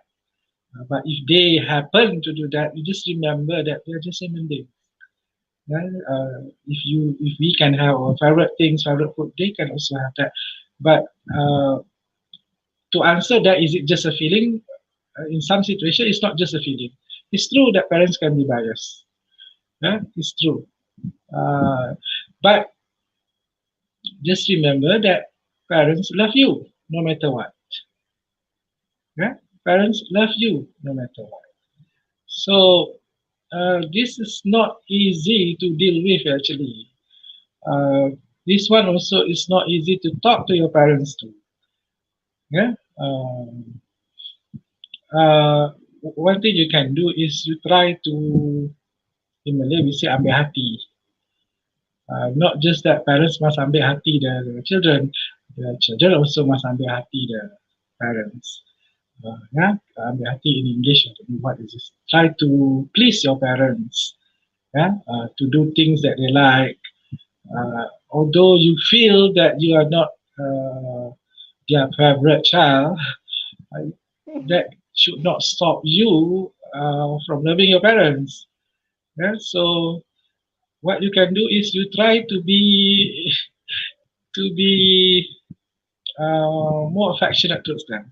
But if they happen to do that, you just remember that they're just human beings. Then, if we can have our favorite things, favorite food, they can also have that. But to answer that, is it just a feeling? In some situations, it's not just a feeling. It's true that parents can be biased. Yeah, it's true. Uh, but just remember that parents love you no matter what. Yeah, parents love you no matter what. So this is not easy to deal with actually. Uh, this one also is not easy to talk to your parents to. Yeah. One thing you can do is you try to, in Malay we say ambil hati. Not just that parents must ambil hati the children also must ambil hati the parents. Yeah, ambil hati in English, I don't know what is this. Try to please your parents. Yeah, to do things that they like. Although you feel that you are not their favorite child, that should not stop you from loving your parents. Yeah, so what you can do is you try to be more affectionate towards them.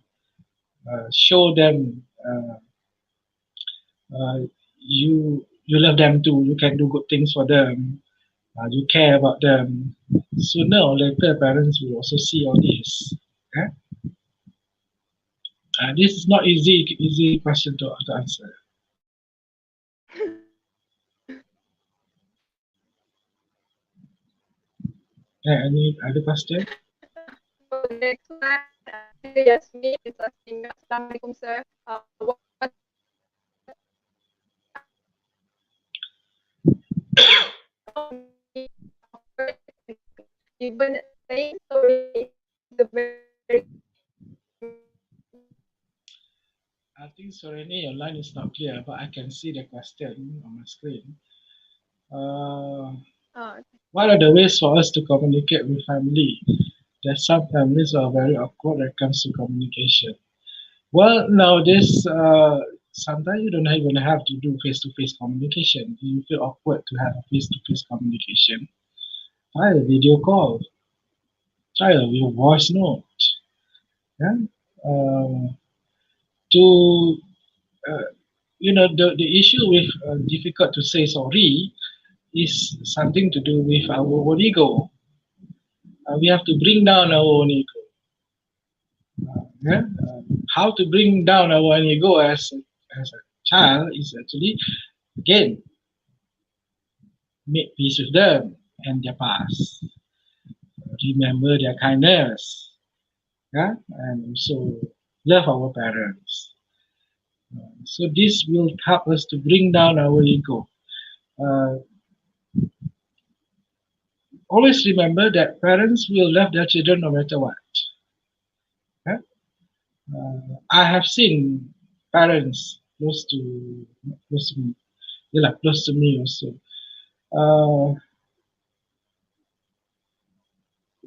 Show them uh, you love them too. You can do good things for them. You care about them. Sooner or later, parents will also see all this. Okay? This is not easy question to answer. Any other question? For the next one, Sister Yasmin is asking, Assalamualaikum sir, what even saying sorry is a very I think Serene, your line is not clear, but I can see the question on my screen. Uh, what are the ways for us to communicate with family? There's some families are very awkward when it comes to communication. Well, nowadays, sometimes you don't even have to do face-to-face communication. If you feel awkward to have a face-to-face communication, try a video call, try a voice note. Yeah? Uh, to uh, the issue with difficult to say sorry is something to do with our own ego. We have to bring down our own ego. Yeah? How to bring down our own ego as a child is actually, again, make peace with them and their past. Remember their kindness, yeah, and also love our parents. So this will help us to bring down our ego. Uh, Always remember that parents will love their children no matter what. Yeah? I have seen parents close to me, yeah, close to me also. Uh,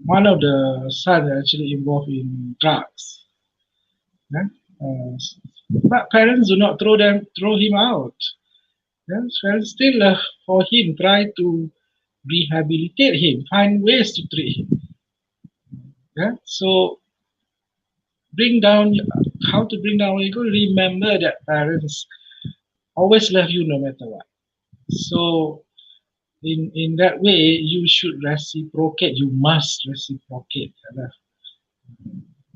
One of the sons actually involved in drugs. Yeah? Uh, but parents do not throw him out. Yeah? Parents still for him, try to rehabilitate him, find ways to treat him. Yeah? So bring down how to bring down ego. Remember that parents always love you no matter what. So in that way, you should reciprocate. You must reciprocate.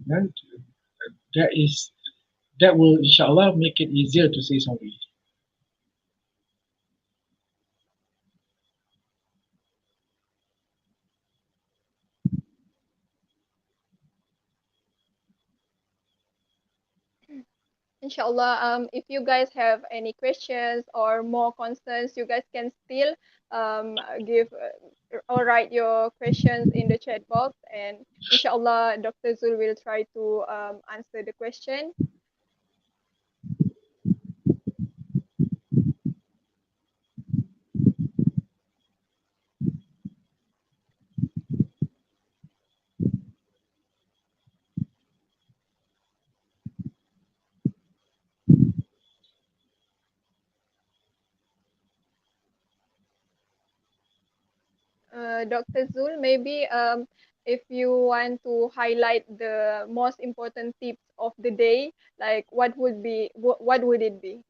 Yeah? That is that will inshallah make it easier to say sorry. Inshallah, if you guys have any questions or more concerns, you guys can still give or write your questions in the chat box, and inshallah, Dr. Zul will try to answer the question. Dr. Zul, maybe if you want to highlight the most important tips of the day, like what would it be?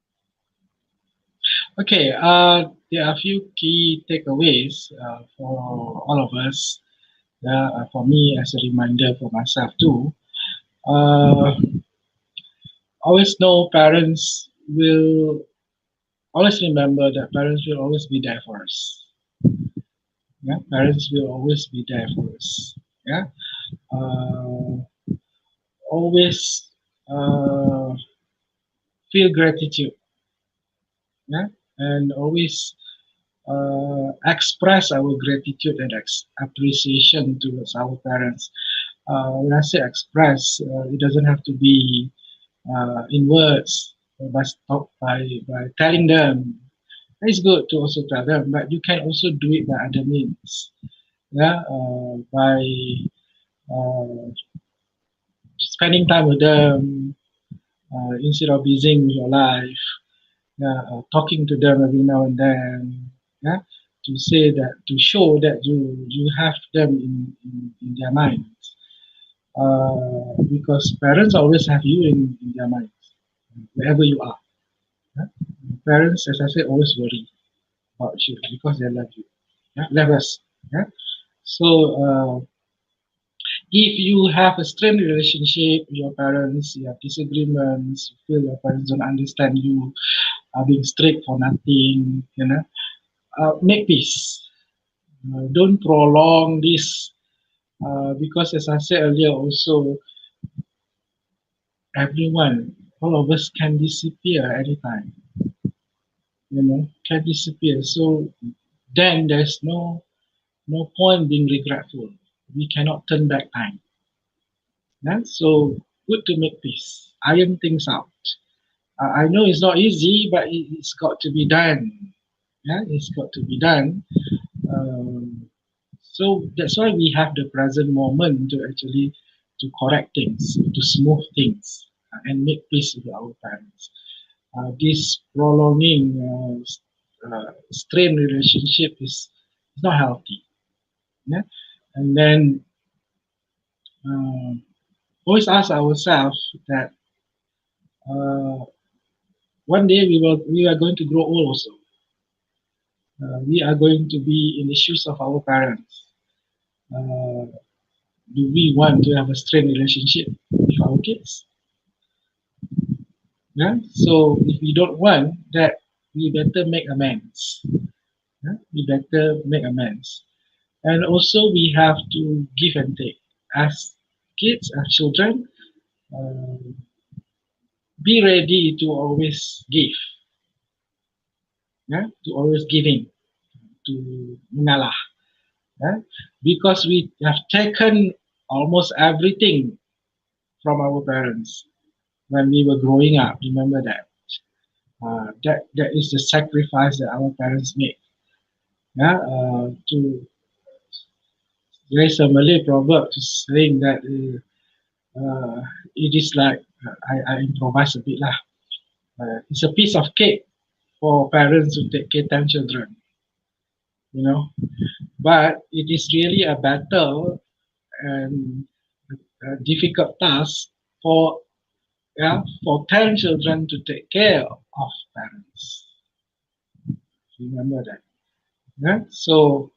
Okay, there are a few key takeaways for all of us. For me, as a reminder for myself too. Uh, Always know parents will always remember that parents will always be there for us. Yeah, parents will always be there for us. Yeah, uh, always feel gratitude. Yeah, and always express our gratitude and appreciation towards our parents. When I say express, it doesn't have to be in words, but by telling them. It's good to also tell them, but you can also do it by other means. Yeah, by uh, spending time with them instead of busying with your life. Yeah, talking to them every now and then. Yeah, to say that to show that you have them in their minds. Because parents always have you in their minds wherever you are. Yeah? Parents, as I said, always worry about you because they love you. Yeah? Love us. Yeah? So if you have a strained relationship with your parents, you have disagreements, you feel your parents don't understand you, are being strict for nothing, make peace. Don't prolong this because, as I said earlier, also everyone, all of us can disappear anytime. Can disappear. So then there's no point being regretful. We cannot turn back time. Yeah? So good to make peace. Iron things out. I know it's not easy, but it's got to be done. Yeah, it's got to be done. Um, so that's why we have the present moment to actually to correct things, to smooth things, and make peace with our parents. This prolonging strained relationship is not healthy. Yeah? And then uh, always ask ourselves that uh, one day we are going to grow old also. We are going to be in the shoes of our parents. Uh, do we want to have a strained relationship with our kids? Yeah. So if we don't want that, we better make amends. Yeah? We better make amends. And also we have to give and take. As kids, as children, uh, be ready to always give, yeah? To always giving, to mengalah. Yeah? Because we have taken almost everything from our parents when we were growing up. Remember that. That is the sacrifice that our parents made. Yeah, there is a Malay proverb saying that it is like I improvise a bit lah. It's a piece of cake for parents to take care of 10 children, you know. But it is really a battle and a difficult task for for 10 children to take care of parents. Remember that. Yeah? So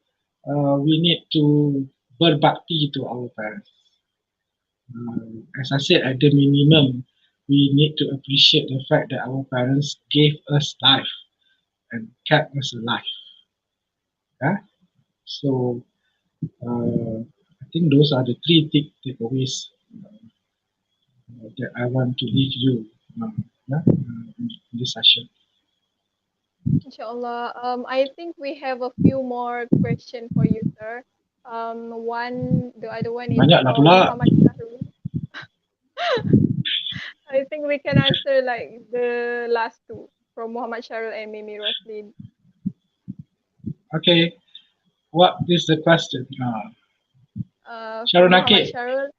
we need to berbakti to our parents. As I said, at the minimum, we need to appreciate the fact that our parents gave us life and kept us alive. Yeah? So I think those are the three takeaways that I want to leave you in this session. Inshallah. I think we have a few more questions for you, sir. The other one is Banyaklah from pula. Muhammad Shahrul. I think we can answer like the last two from Muhammad Shahrul and Mimi Roslin. Okay, what is the question? From Sharon Muhammad Akib, Shahrul,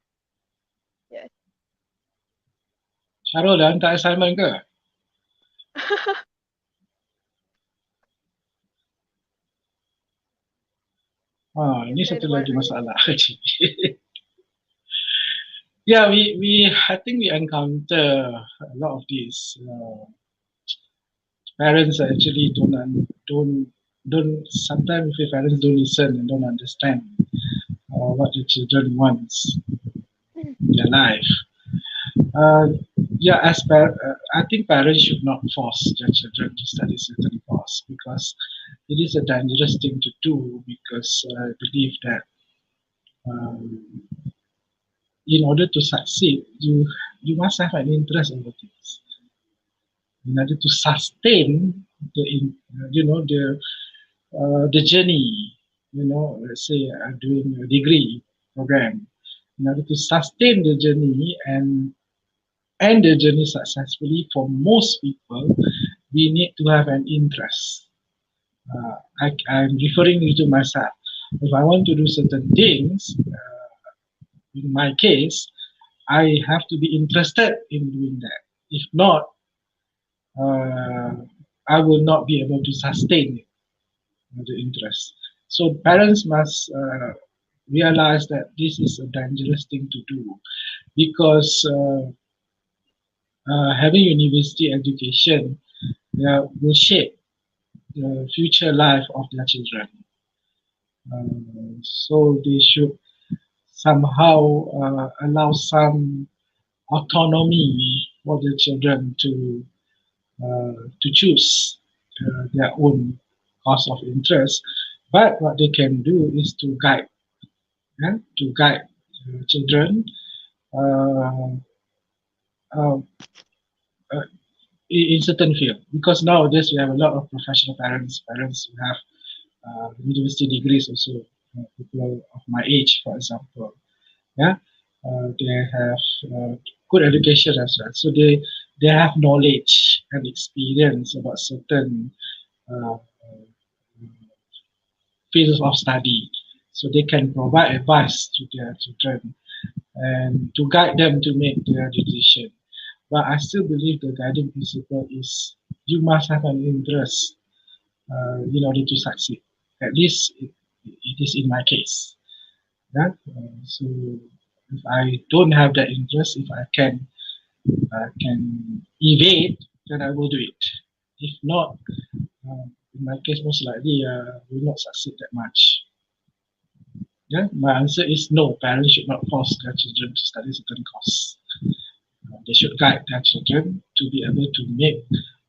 yes. Syarul dah hantar assignment ke? He Ini said, satu "What lagi are you masalah. doing?" Yeah, I think we encounter a lot of these. Parents actually don't sometimes the parents don't listen and don't understand what the children wants in their life. Uh, yeah, I think parents should not force their children to study certain course because it is a dangerous thing to do because I believe that um, in order to succeed, you must have an interest in the things. In order to sustain the journey, let's say doing a degree program, in order to sustain the journey and end the journey successfully for most people, we need to have an interest. I'm referring to myself. If I want to do certain things, in my case, I have to be interested in doing that. If not, uh, I will not be able to sustain the interest. So parents must realize that this is a dangerous thing to do because having university education will shape the future life of their children. So they should somehow allow some autonomy for the children to choose their own course of interest. But what they can do is to guide, children uh, uh, uh, in certain field. Because nowadays we have a lot of professional parents who have university degrees also. People of my age, for example, yeah, they have good education as well. So they have knowledge and experience about certain uh, fields of study. So they can provide advice to their children and to guide them to make their decision. But I still believe the guiding principle is you must have an interest in order to succeed. At least it is in my case. Yeah? So if I don't have that interest, if I can evade, then I will do it. If not, in my case, most likely will not succeed that much. Yeah, my answer is no. Parents should not force their children to study certain course. They should guide their children to be able to make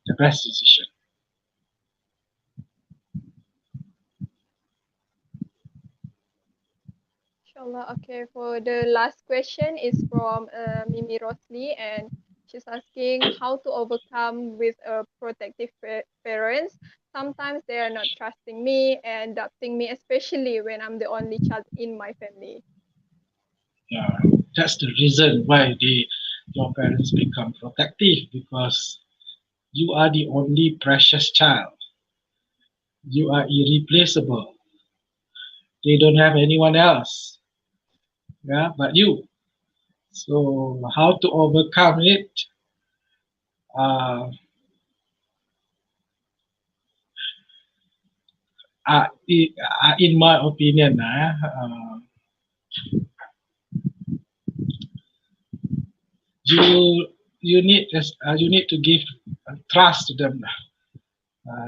the best decision. Inshallah. Okay, for the last question is from Mimi Rosli, and she's asking how to overcome with protective parents. Sometimes they are not trusting me and doubting me, especially when I'm the only child in my family. Yeah, that's the reason why your parents become protective because you are the only precious child. You are irreplaceable. They don't have anyone else. Yeah, but you. So how to overcome it? Uh, in my opinion, you you need to give trust to them.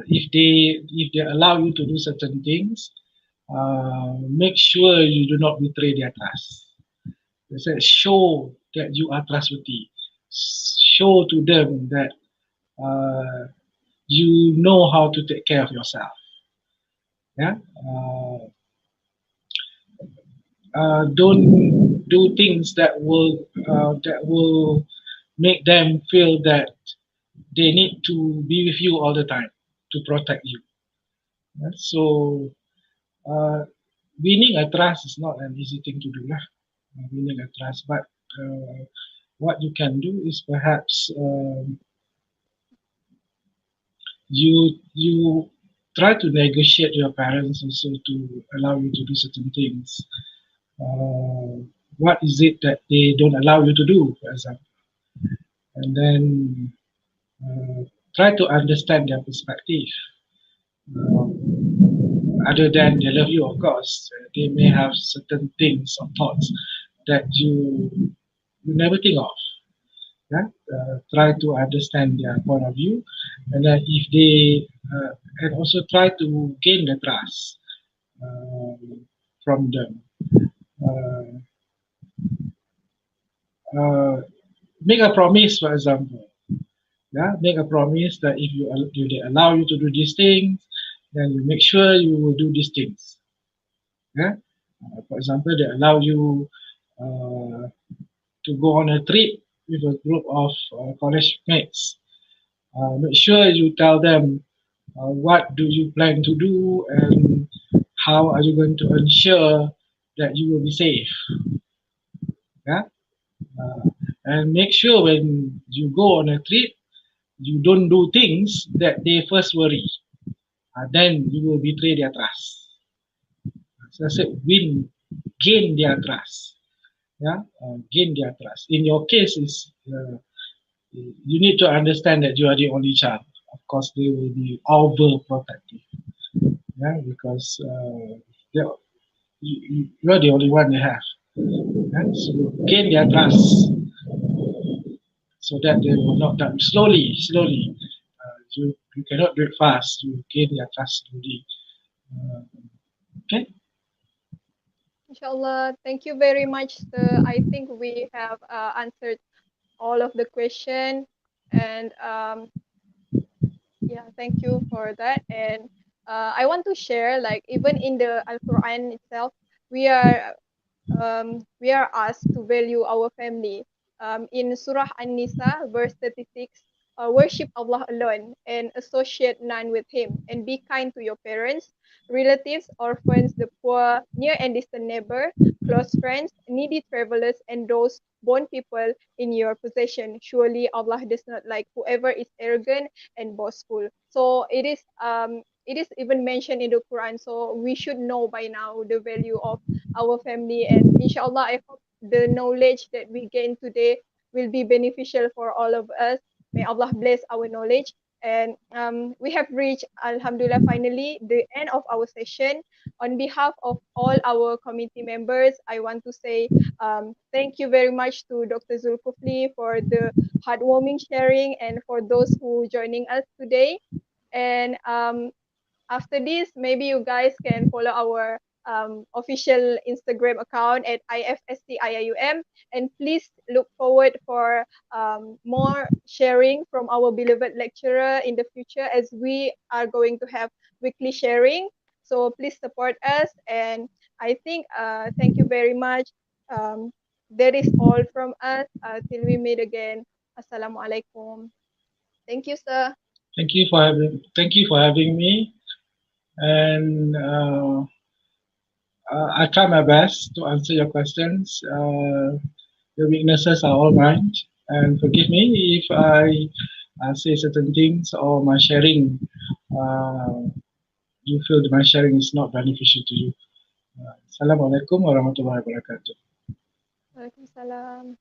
If they allow you to do certain things, make sure you do not betray their trust. They said, show that you are trustworthy. Show to them that uh, you know how to take care of yourself. Yeah. Don't do things that will make them feel that they need to be with you all the time to protect you. Yeah? So uh, winning a trust is not an easy thing to do, lah. Winning a trust, but what you can do is perhaps you try to negotiate your parents also to allow you to do certain things. Uh, what is it that they don't allow you to do, for example, and then try to understand their perspective. Uh, Other than they love you, of course, they may have certain things or thoughts that you never think of. Yeah? Try to understand their point of view, and then if they and also try to gain the trust from them. Uh, uh, Make a promise, for example. Yeah, make a promise that if they allow you to do these things, then you make sure you will do these things. Yeah, for example, they allow you uh, to go on a trip with a group of college mates. Make sure you tell them what do you plan to do and how are you going to ensure that you will be safe. Yeah, uh, and make sure when you go on a trip, you don't do things that they first worry. Then you will betray their trust. So I said, gain their trust. Yeah, gain their trust. In your case, is you need to understand that you are the only child. Of course, they will be overprotective. Yeah, because you are the only one they have. Yeah? So gain their trust so that they will not die slowly, slowly. You cannot do it fast. You gain their trust slowly. Uh, okay. Inshallah. Thank you very much, sir. I think we have answered all of the question, and yeah, thank you for that. And I want to share, like, even in the Al Quran itself, we are we are asked to value our family. In Surah An-Nisa, verse 36, worship Allah alone and associate none with Him, and be kind to your parents, relatives, orphans, the poor, near and distant neighbor, close friends, needy travelers, and those born people in your possession. Surely Allah does not like whoever is arrogant and boastful. So it is even mentioned in the Quran. So we should know by now the value of our family, and inshallah I hope the knowledge that we gain today will be beneficial for all of us. May Allah bless our knowledge. And we have reached, alhamdulillah, finally the end of our session. On behalf of all our committee members, I want to say thank you very much to Dr. Zulkufli for the heartwarming sharing and for those who joining us today. And after this, maybe you guys can follow our official Instagram account at IFSCIIUM, and please look forward for more sharing from our beloved lecturer in the future, as we are going to have weekly sharing. So please support us, and I think thank you very much. Um, that is all from us. Till we meet again. Assalamualaikum. Thank you, sir. Thank you for having me, and I try my best to answer your questions. The weaknesses are all mine, and forgive me if I say certain things or my sharing. Uh, you feel that my sharing is not beneficial to you. Assalamualaikum warahmatullahi wabarakatuh. Waalaikumsalam.